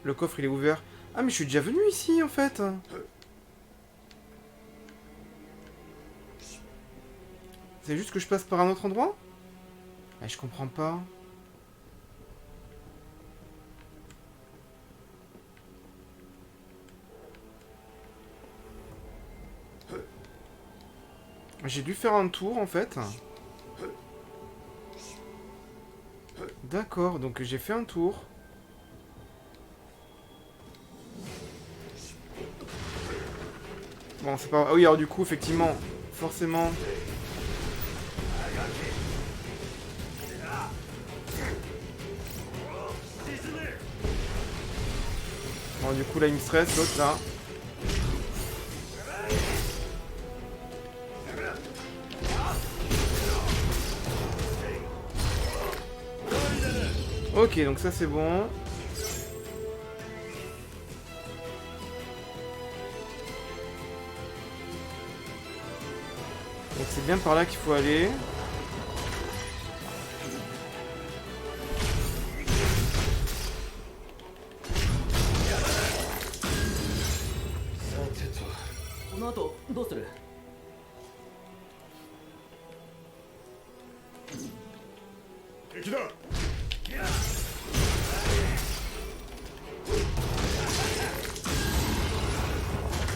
Le coffre, il est ouvert. Ah, mais je suis déjà venu ici, en fait. C'est juste que je passe par un autre endroit? Ah, je comprends pas. J'ai dû faire un tour, en fait. D'accord, donc j'ai fait un tour. Bon, c'est pas... Ah oui, alors du coup, effectivement, forcément... Bon, du coup, là, il me stresse, l'autre, là. Ok, donc ça, c'est bon. Donc c'est bien par là qu'il faut aller.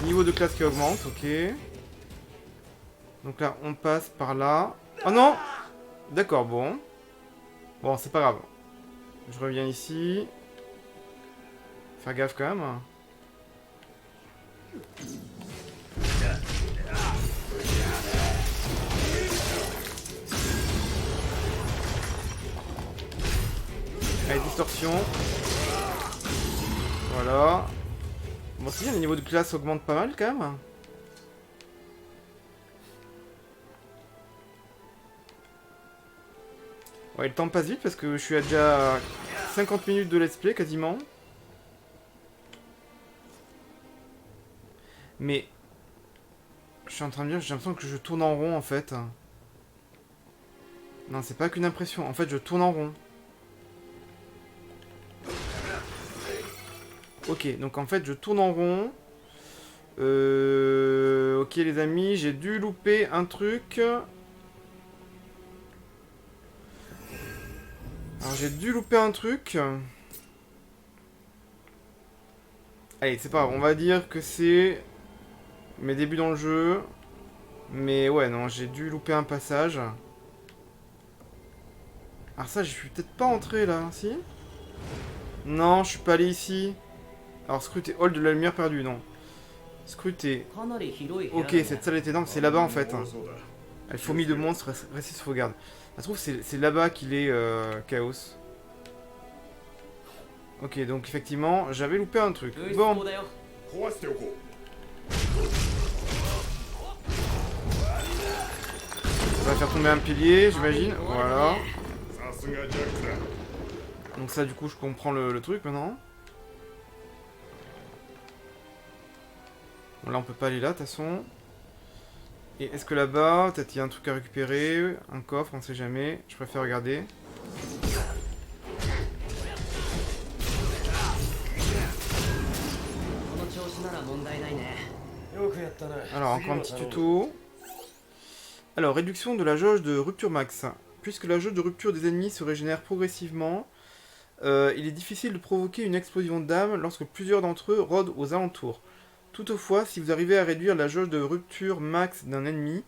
Niveau de classe qui augmente, ok. Donc là, on passe par là. Oh non! D'accord, bon. Bon, c'est pas grave. Je reviens ici. Faire gaffe quand même. Allez, distorsion. Voilà. Bon, si, le niveau de classe augmente pas mal quand même. Ouais, le temps passe vite parce que je suis à déjà 50 minutes de let's play quasiment. Mais je suis en train de dire, j'ai l'impression que je tourne en rond en fait. Non, c'est pas qu'une impression. En fait, je tourne en rond. Ok, donc en fait, je tourne en rond. Ok, les amis, j'ai dû louper un truc. Alors, j'ai dû louper un truc. Allez, c'est pas grave. On va dire que c'est mes débuts dans le jeu. Mais ouais, non, j'ai dû louper un passage. Alors ça, je suis peut-être pas entré là, si? Non, je suis pas allé ici. Alors scruter, hall de la lumière perdue, non. Scruter. かなり広い部屋 Ok, だね cette salle était dingue, c'est là-bas en fait. そうだ Elle fourmille de monstres, restez sur vos gardes. Ça se trouve, c'est là-bas qu'il est Chaos. Ok, donc effectivement, j'avais loupé un truc. ブース Bon, トだよ 壊しておこ ça va faire tomber un pilier, j'imagine. Voilà. うさすがジャックだ Donc ça, du coup, je comprends le truc maintenant. Bon, là, on peut pas aller là, de toute façon. Et est-ce que là-bas, peut-être il y a un truc à récupérer, un coffre, on sait jamais. Je préfère regarder. この調子なら問題ないね よくやったな。 Alors, encore un petit tuto. Alors, réduction de la jauge de rupture max. Puisque la jauge de rupture des ennemis se régénère progressivement, il est difficile de provoquer une explosion d'âme lorsque plusieurs d'entre eux rôdent aux alentours. Toutefois, si vous arrivez à réduire la jauge de rupture max d'un ennemi,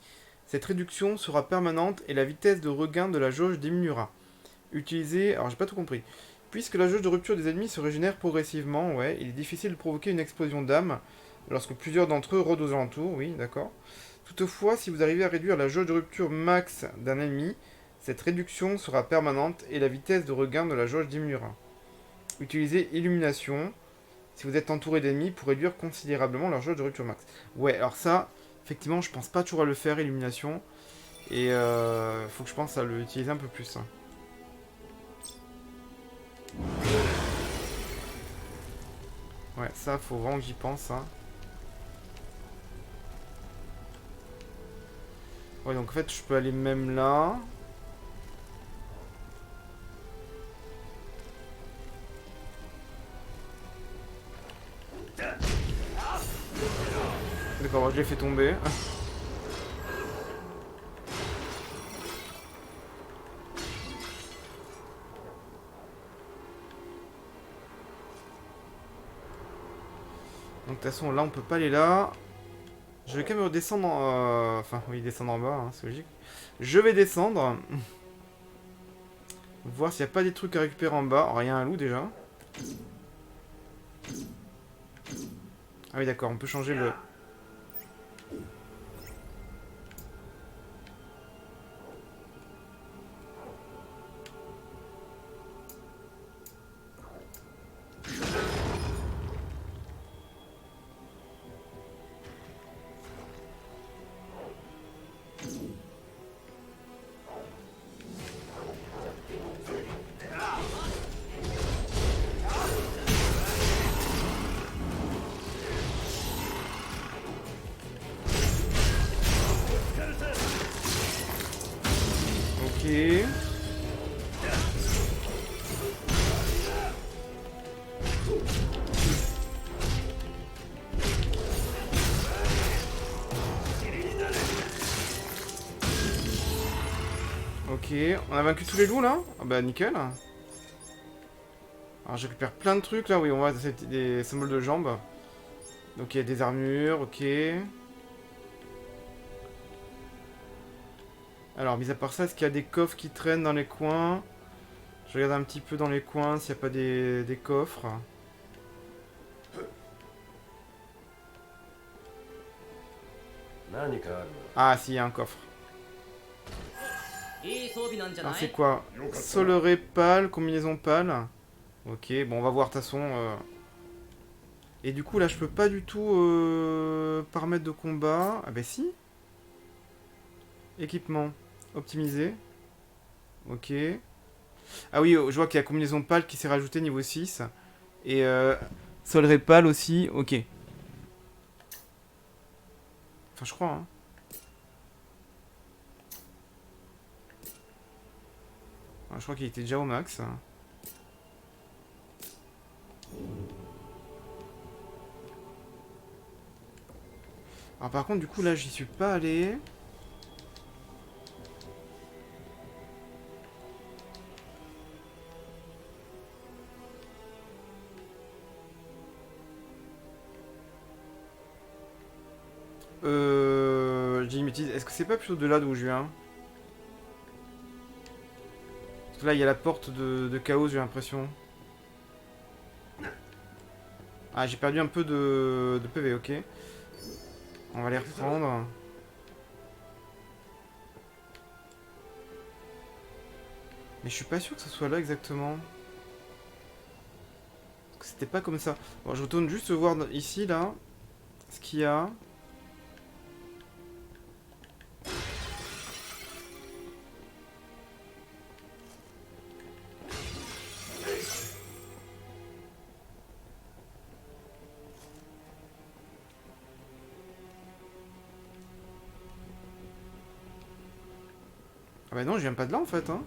cette réduction sera permanente et la vitesse de regain de la jauge diminuera. Utilisez... Alors, j'ai pas tout compris. Puisque la jauge de rupture des ennemis se régénère progressivement, ouais, il est difficile de provoquer une explosion d'âme lorsque plusieurs d'entre eux rôdent aux alentours, oui, d'accord. Toutefois, si vous arrivez à réduire la jauge de rupture max d'un ennemi, cette réduction sera permanente et la vitesse de regain de la jauge diminuera. Utilisez illumination si vous êtes entouré d'ennemis pour réduire considérablement leur jauge de rupture max. Ouais, alors ça, effectivement, je pense pas toujours à le faire, illumination. Et faut que je pense à l'utiliser un peu plus. Hein. Ouais, ça, faut vraiment que j'y pense. Hein. Ouais, donc en fait, je peux aller même là. D'accord, je l'ai fait tomber. Donc de toute façon, là, on peut pas aller là. Je vais quand même redescendre en... Enfin, oui, descendre en bas, hein, c'est logique. Je vais descendre. Voir s'il n'y a pas des trucs à récupérer en bas. Alors, il y a un loup, déjà. Ah oui, d'accord, on peut changer le... Ok. Ok, on a vaincu tous les loups là? Ah bah nickel. Alors je récupère plein de trucs là, oui on voit des symboles de jambes. Donc il y a des armures, ok. Alors mis à part ça, est-ce qu'il y a des coffres qui traînent dans les coins? Je regarde un petit peu dans les coins s'il n'y a pas des coffres. Ah si, il y a un coffre. いい装備なんじゃな Alors い c'est quoi? Soleuré pâle, combinaison pâle. Ok, bon on va voir de toute façon. Et du coup là je peux pas du tout paramètres de combat. Ah bah si. Équipement. Optimisé. Ok. Ah oui, je vois qu'il y a combinaison pâle qui s'est rajouté niveau 6. Et soleuré pâle aussi, ok. Enfin je crois hein. Ah, je crois qu'il était déjà au max. Alors par contre du coup là j'y suis pas allé. J'ai mis bêtise. Est-ce que c'est pas plutôt de là d'où je viens? Parce que là, il y a la porte de chaos, j'ai l'impression. Ah, j'ai perdu un peu de PV, ok. On va les reprendre. Mais je suis pas sûr que ce soit là exactement. Parce que c'était pas comme ça. Bon, je retourne juste voir ici, là. Ce qu'il y a. Ah bah non, je viens pas de là en fait, hein.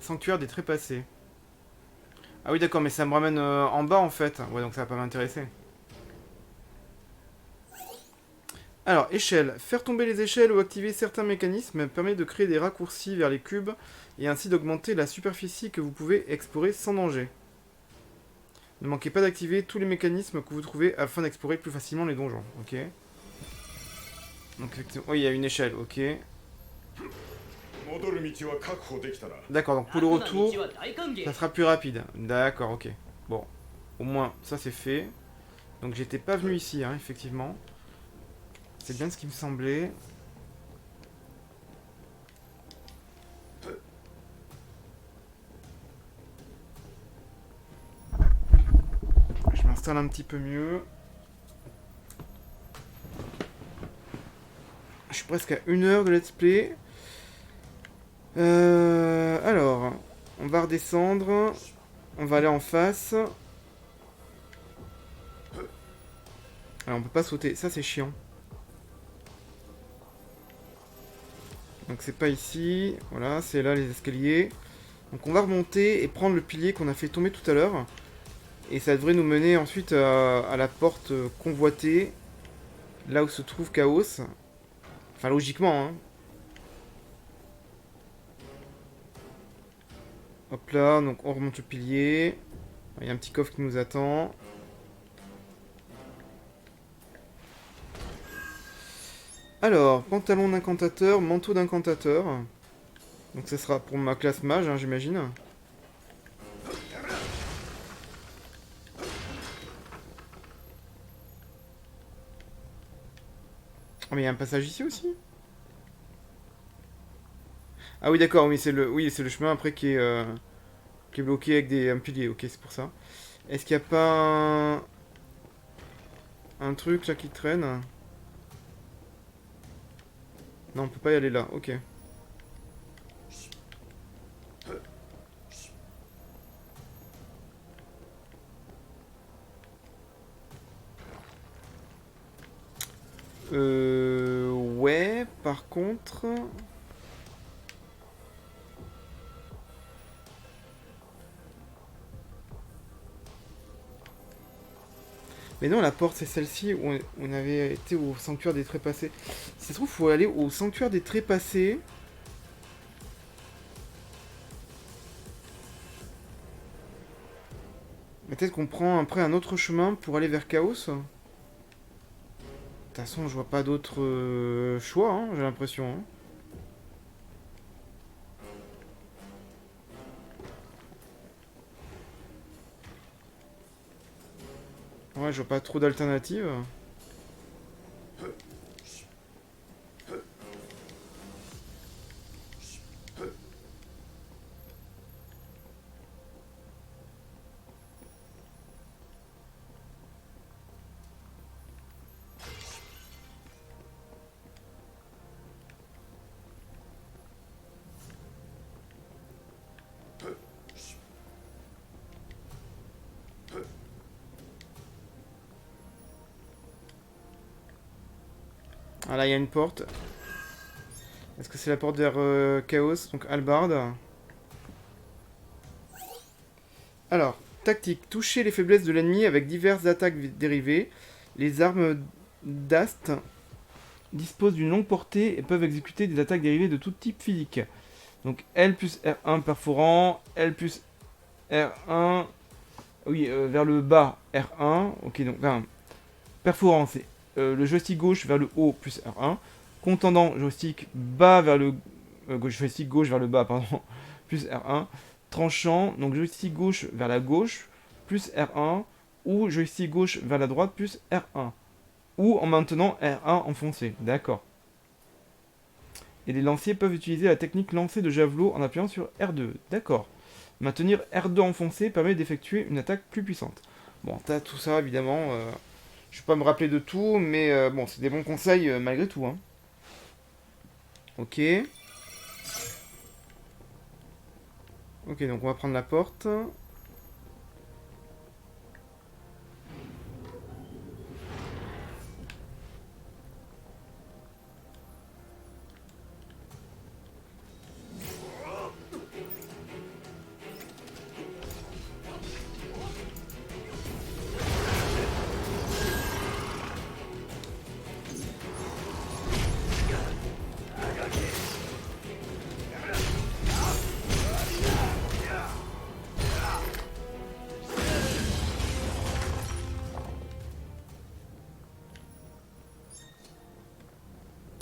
Sanctuaire des trépassés. Ah oui d'accord, mais ça me ramène en bas en fait. Ouais, donc ça va pas m'intéresser. Alors, échelle. Faire tomber les échelles ou activer certains mécanismes permet de créer des raccourcis vers les cubes et ainsi d'augmenter la superficie que vous pouvez explorer sans danger. Ne manquez pas d'activer tous les mécanismes que vous trouvez afin d'explorer plus facilement les donjons. Ok. Donc effectivement, oui, il y a une échelle, ok. 戻る道は確保できたな。 D'accord, donc pour le 楽な retour, 道は大歓迎 ça sera plus rapide. D'accord, ok. Bon, au moins, ça c'est fait. Donc j'étais pas venu ici, hein, effectivement. C'est bien ce qui me semblait. Je m'installe un petit peu mieux. Je suis presque à 1 heure de let's play. Alors, on va redescendre. On va aller en face. Alors, on peut pas sauter. Ça, c'est chiant. Donc, c'est pas ici. Voilà, c'est là les escaliers. Donc, on va remonter et prendre le pilier qu'on a fait tomber tout à l'heure. Et ça devrait nous mener ensuite à la porte convoitée. Là où se trouve Chaos. Enfin, logiquement, hein. Hop là, donc on remonte le pilier. Il y a un petit coffre qui nous attend. Alors, pantalon d'incantateur, manteau d'incantateur. Donc ça sera pour ma classe mage, hein, j'imagine. Oh, mais il y a un passage ici aussi. Ah oui, d'accord, oui, c'est le chemin après qui est bloqué avec un pilier. Ok, c'est pour ça. Est-ce qu'il n'y a pas un truc là qui traîne? Non, on peut pas y aller là. Ok. Ouais, par contre... Mais non, la porte, c'est celle-ci où on avait été au sanctuaire des trépassés. Si ça se trouve, il faut aller au sanctuaire des trépassés. Peut-être qu'on prend après un autre chemin pour aller vers Chaos. De toute façon, je vois pas d'autre choix, hein, j'ai l'impression. Hein. Ouais, je vois pas trop d'alternatives. Ah là, il y a une porte. Est-ce que c'est la porte vers Chaos, donc Halberd? Alors, tactique. Toucher les faiblesses de l'ennemi avec diverses attaques dérivées. Les armes d'Ast disposent d'une longue portée et peuvent exécuter des attaques dérivées de tout type physique. Donc L plus R1 perforant, L plus R1... Oui, vers le bas, R1. Ok, donc, enfin, perforant, c'est le joystick gauche vers le haut plus R1. Contendant, joystick bas vers le... joystick gauche vers le bas, pardon, plus R1. Tranchant, donc joystick gauche vers la gauche, plus R1. Ou joystick gauche vers la droite, plus R1. Ou en maintenant R1 enfoncé. D'accord. Et les lanciers peuvent utiliser la technique lancer de javelot en appuyant sur R2. D'accord. Maintenir R2 enfoncé permet d'effectuer une attaque plus puissante. Bon, t'as tout ça, évidemment. Je vais pas me rappeler de tout, mais bon, c'est des bons conseils malgré tout. Hein. Ok. Ok, donc on va prendre la porte.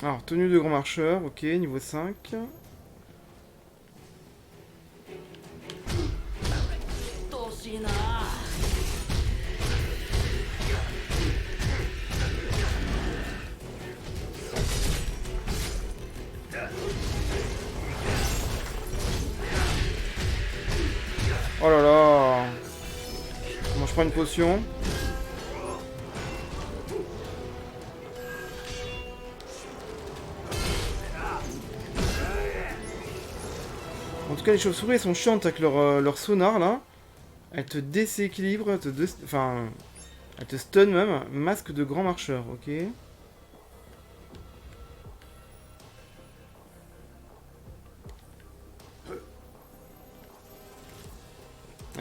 Alors, tenue de grand marcheur, ok, niveau 5. Oh là là. Bon, je prends une potion. En tout cas, les chauves-souris, elles sont chiantes avec leur sonar, là. Elles te déséquilibrent, enfin... Elles te stun même. Masque de grand marcheur, ok. Et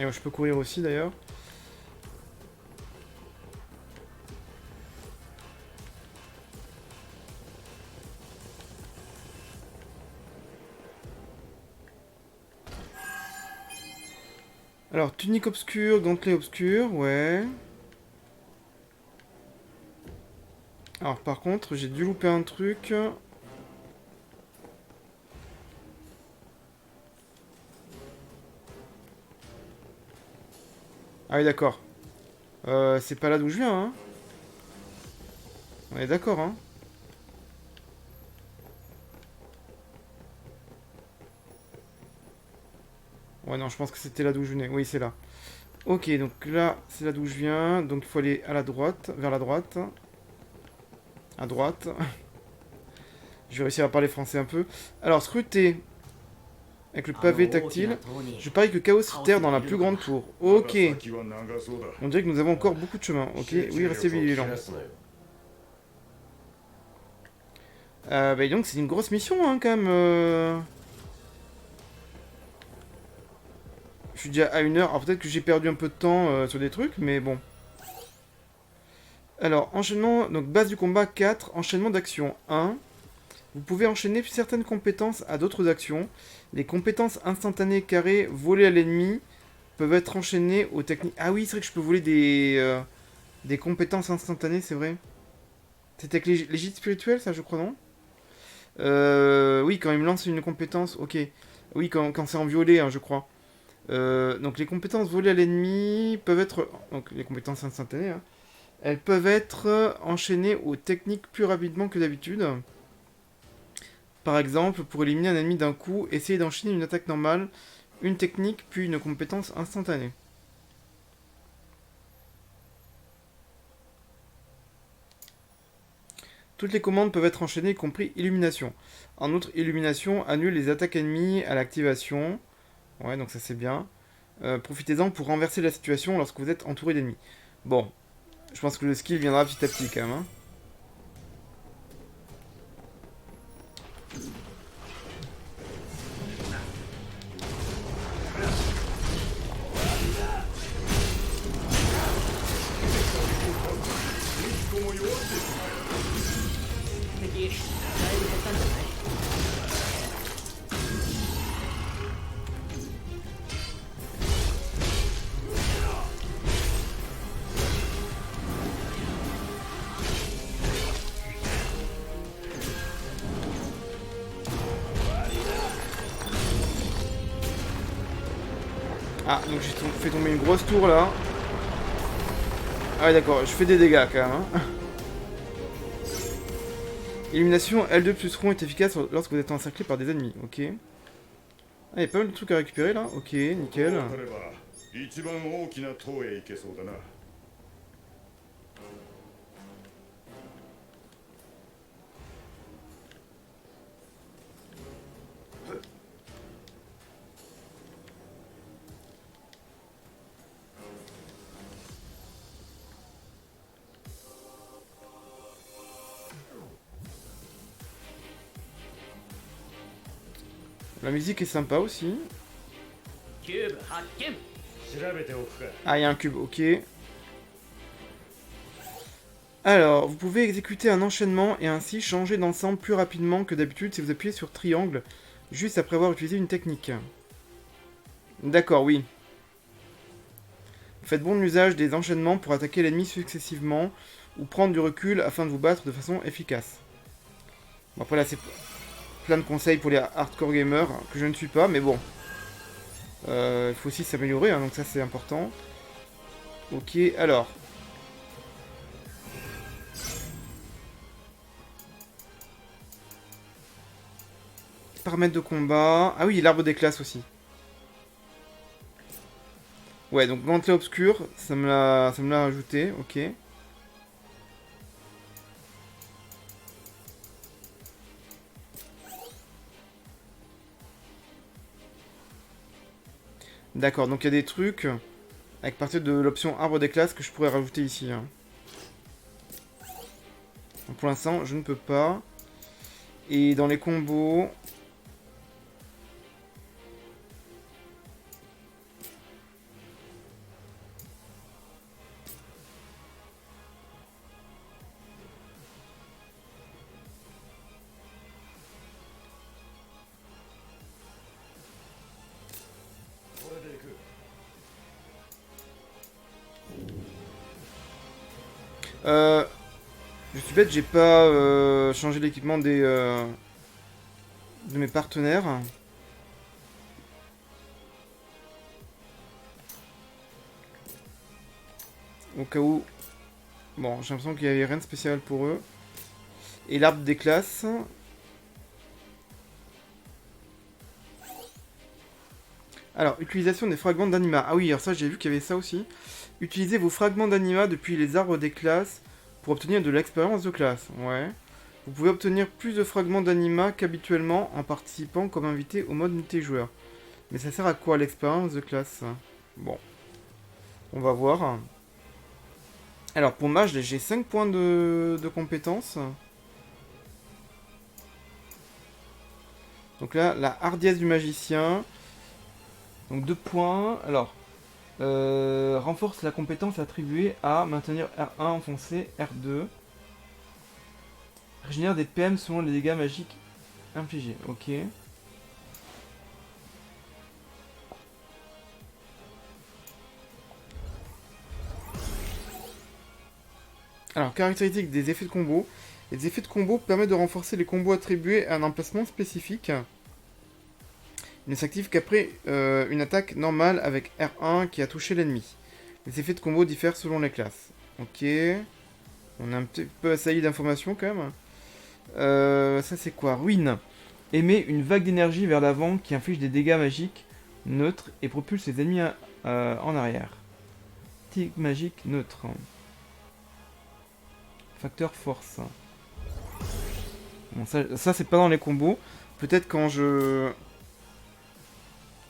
moi, je peux courir aussi, d'ailleurs. Alors, tunique obscure, gantelet obscur, ouais. Alors, par contre, j'ai dû louper un truc. Ah oui, d'accord. C'est pas là d'où je viens, hein. On est d'accord, hein. Ouais, non, je pense que c'était là d'où je venais. Oui, c'est là. Ok, donc là, c'est là d'où je viens. Donc, il faut aller à la droite, vers la droite. À droite. Je vais réussir à parler français un peu. Alors, scruter. Avec le pavé tactile. Je parie que Chaos se terre dans la plus grande tour. Ok. 先は長そうだ On dirait que nous avons encore beaucoup de chemin. Ok, oui, restez vigilants. Bah donc, c'est une grosse mission, hein, quand même. Je suis déjà à 1 heure. Alors, peut-être que j'ai perdu un peu de temps sur des trucs, mais bon. Alors, enchaînement. Donc, base du combat 4. Enchaînement d'action 1. Vous pouvez enchaîner certaines compétences à d'autres actions. Les compétences instantanées carrées volées à l'ennemi peuvent être enchaînées aux techniques... Ah oui, c'est vrai que je peux voler des compétences instantanées, c'est vrai. C'était avec les gîtes spirituels, ça, je crois, non oui, quand il me lance une compétence, ok. Oui, quand c'est en violet, hein, je crois. Donc les compétences volées à l'ennemi peuvent être... Donc les compétences instantanées, hein, elles peuvent être enchaînées aux techniques plus rapidement que d'habitude. Par exemple, pour éliminer un ennemi d'un coup, essayez d'enchaîner une attaque normale, une technique, puis une compétence instantanée. Toutes les commandes peuvent être enchaînées, y compris Illumination. En outre, Illumination annule les attaques ennemies à l'activation. Ouais, donc ça c'est bien. Profitez-en pour renverser la situation lorsque vous êtes entouré d'ennemis. Bon, je pense que le skill viendra petit à petit quand même. Hein. Ah, donc j'ai fait tomber une grosse tour là. Ah ouais d'accord, je fais des dégâts quand même. Hein. Illumination L2 plus rond est efficace lorsque vous êtes encerclé par des ennemis. Ok. Ah, il y a pas mal de trucs à récupérer là. Ok, nickel. 当たれば一番大きな塔へ行けそうだな。 La musique est sympa aussi. キューブ発見。調べておくか。 Ah, il y a un cube, ok. Alors, vous pouvez exécuter un enchaînement et ainsi changer d'ensemble plus rapidement que d'habitude si vous appuyez sur triangle juste après avoir utilisé une technique. D'accord, oui. Faites bon usage des enchaînements pour attaquer l'ennemi successivement ou prendre du recul afin de vous battre de façon efficace. Bon, après là, c'est plein de conseils pour les hardcore gamers que je ne suis pas, mais bon. Il faut aussi s'améliorer, hein, donc ça c'est important. Ok, alors. Paramètres de combat. Ah oui, l'arbre des classes aussi. Ouais, donc gantelet obscur, ça me l'a rajouté, ok. D'accord, donc il y a des trucs avec partir de l'option arbre des classes que je pourrais rajouter ici. Hein. Donc pour l'instant, je ne peux pas. Et dans les combos... Je suis bête, j'ai pas changé l'équipement de mes partenaires. Au cas où... Bon, j'ai l'impression qu'il n'y avait rien de spécial pour eux. Et l'arbre des classes... Alors, utilisation des fragments d'anima. Ah oui, alors ça, j'ai vu qu'il y avait ça aussi. Utilisez vos fragments d'anima depuis les arbres des classes pour obtenir de l'expérience de classe. Ouais. Vous pouvez obtenir plus de fragments d'anima qu'habituellement en participant comme invité au mode multijoueur. Mais ça sert à quoi l'expérience de classe? Bon. On va voir. Alors, pour mage, j'ai 5 points de compétences. Donc là, la hardiesse du magicien... Donc 2 points. Alors, renforce la compétence attribuée à maintenir R1 enfoncé, R2. Régénère des PM selon les dégâts magiques infligés. Ok. Alors, caractéristiques des effets de combo. Les effets de combo permettent de renforcer les combos attribués à un emplacement spécifique. Il ne s'active qu'après une attaque normale avec R1 qui a touché l'ennemi. Les effets de combo diffèrent selon les classes. Ok. On a un petit peu assailli d'informations quand même. Ça c'est quoi? Ruine. Émet une vague d'énergie vers l'avant qui inflige des dégâts magiques neutres et propulse les ennemis en arrière. Tic magique neutre. Facteur force. Bon, ça c'est pas dans les combos. Peut-être quand je...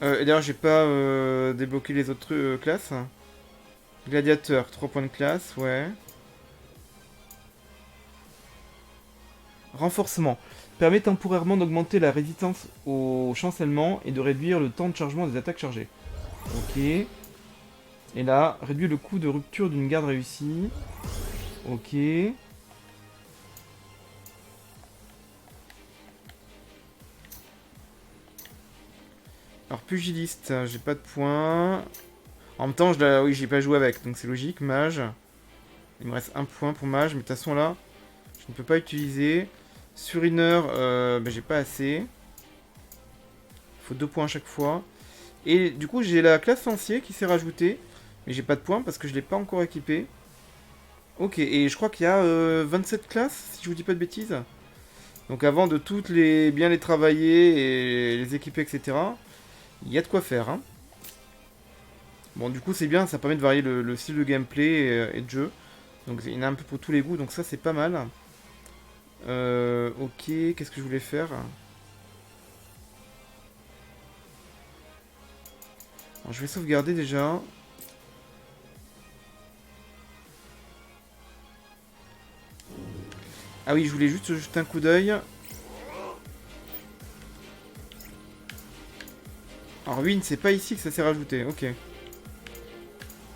et d'ailleurs, j'ai pas débloqué les autres classes. Gladiateur, 3 points de classe, ouais. Renforcement. Permet temporairement d'augmenter la résistance au chancellement et de réduire le temps de chargement des attaques chargées. Ok. Et là, réduit le coût de rupture d'une garde réussie. Ok. Alors, pugiliste, j'ai pas de points. En même temps, oui, j'ai pas joué avec, donc c'est logique. Mage. Il me reste 1 point pour mage, mais de toute façon, là, je ne peux pas utiliser. Surineur, j'ai pas assez. Il faut 2 points à chaque fois. Et du coup, j'ai la classe lancier qui s'est rajoutée. Mais j'ai pas de points parce que je l'ai pas encore équipée. Ok, et je crois qu'il y a 27 classes, si je vous dis pas de bêtises. Donc avant de toutes les bien les travailler et les équiper, etc., il y a de quoi faire. Hein. Bon, du coup, c'est bien, ça permet de varier le style de gameplay et de jeu. Donc il y en a un peu pour tous les goûts, donc ça c'est pas mal. Ok, qu'est-ce que je voulais faire? Alors, je vais sauvegarder déjà. Ah oui, je voulais juste jeter un coup d'œil. Alors ruine, c'est pas ici que ça s'est rajouté, ok.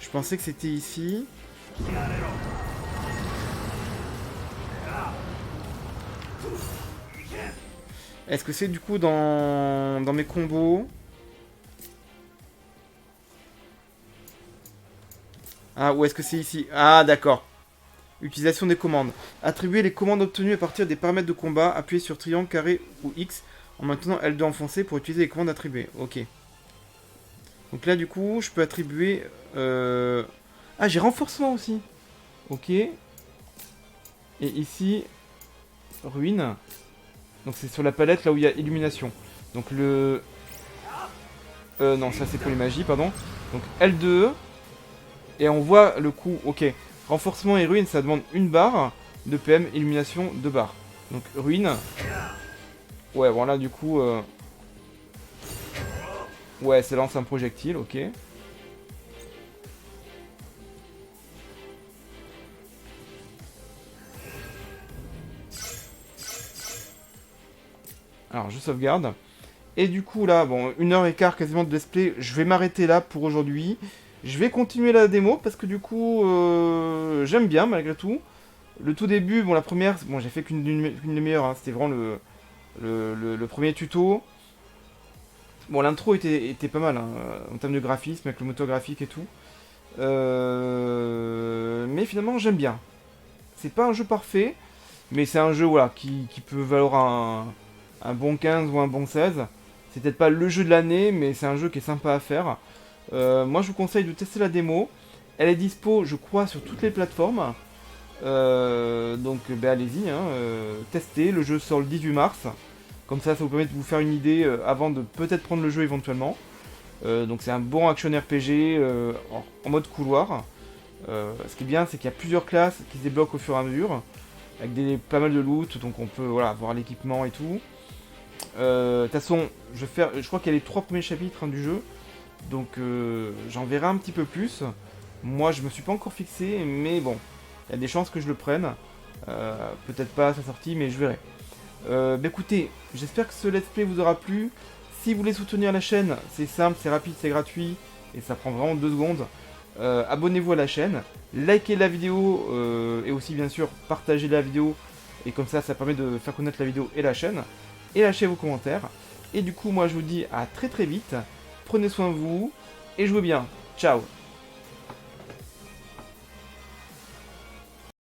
Je pensais que c'était ici. Est-ce que c'est du coup dans mes combos? Ah, ou est-ce que c'est ici? Ah, d'accord. Utilisation des commandes. Attribuer les commandes obtenues à partir des paramètres de combat. Appuyez sur triangle, carré ou X en maintenant L2 enfoncé pour utiliser les commandes attribuées. Ok. Donc là, du coup, je peux attribuer... Ah, j'ai renforcement aussi. Ok. Et ici, ruine. Donc c'est sur la palette, là où il y a illumination. Donc le... non, ça c'est pour les magies, pardon. Donc L2. Et on voit le coup, ok. Renforcement et ruine, ça demande une barre. De PM, illumination, 2 barres. Donc ruine. Ouais, bon là du coup... Ouais, ça lance un projectile, ok. Alors je sauvegarde. Et du coup là, bon, 1h15 quasiment de display. Je vais m'arrêter là pour aujourd'hui. Je vais continuer la démo parce que du coup, j'aime bien malgré tout. Le tout début, bon la première, bon j'ai fait qu'une demi-heure, hein, c'était vraiment le premier tuto. Bon l'intro était pas mal hein, en termes de graphisme, avec le moteur graphique et tout. Mais finalement j'aime bien. C'est pas un jeu parfait, mais c'est un jeu voilà, qui peut valoir un bon 15 ou un bon 16. C'est peut-être pas le jeu de l'année, mais c'est un jeu qui est sympa à faire. Moi je vous conseille de tester la démo. Elle est dispo je crois sur toutes les plateformes. Donc ben, allez-y, hein, testez. Le jeu sort le 18 mars. Comme ça vous permet de vous faire une idée avant de peut-être prendre le jeu éventuellement. Donc c'est un bon action RPG en mode couloir. Ce qui est bien c'est qu'il y a plusieurs classes qui se débloquent au fur et à mesure. Avec pas mal de loot, donc on peut voilà, voir l'équipement et tout. De toute façon, je crois qu'il y a les 3 premiers chapitres hein, du jeu. Donc j'en verrai un petit peu plus. Moi je me suis pas encore fixé, mais bon, il y a des chances que je le prenne. Peut-être pas à sa sortie, mais je verrai. Bah écoutez, j'espère que ce let's play vous aura plu. Si vous voulez soutenir la chaîne, c'est simple, c'est rapide, c'est gratuit. Et ça prend vraiment 2 secondes. Abonnez-vous à la chaîne. Likez la vidéo et aussi bien sûr partagez la vidéo. Et comme ça permet de faire connaître la vidéo et la chaîne. Et lâchez vos commentaires. Et du coup moi je vous dis à très très vite. Prenez soin de vous et jouez bien. Ciao.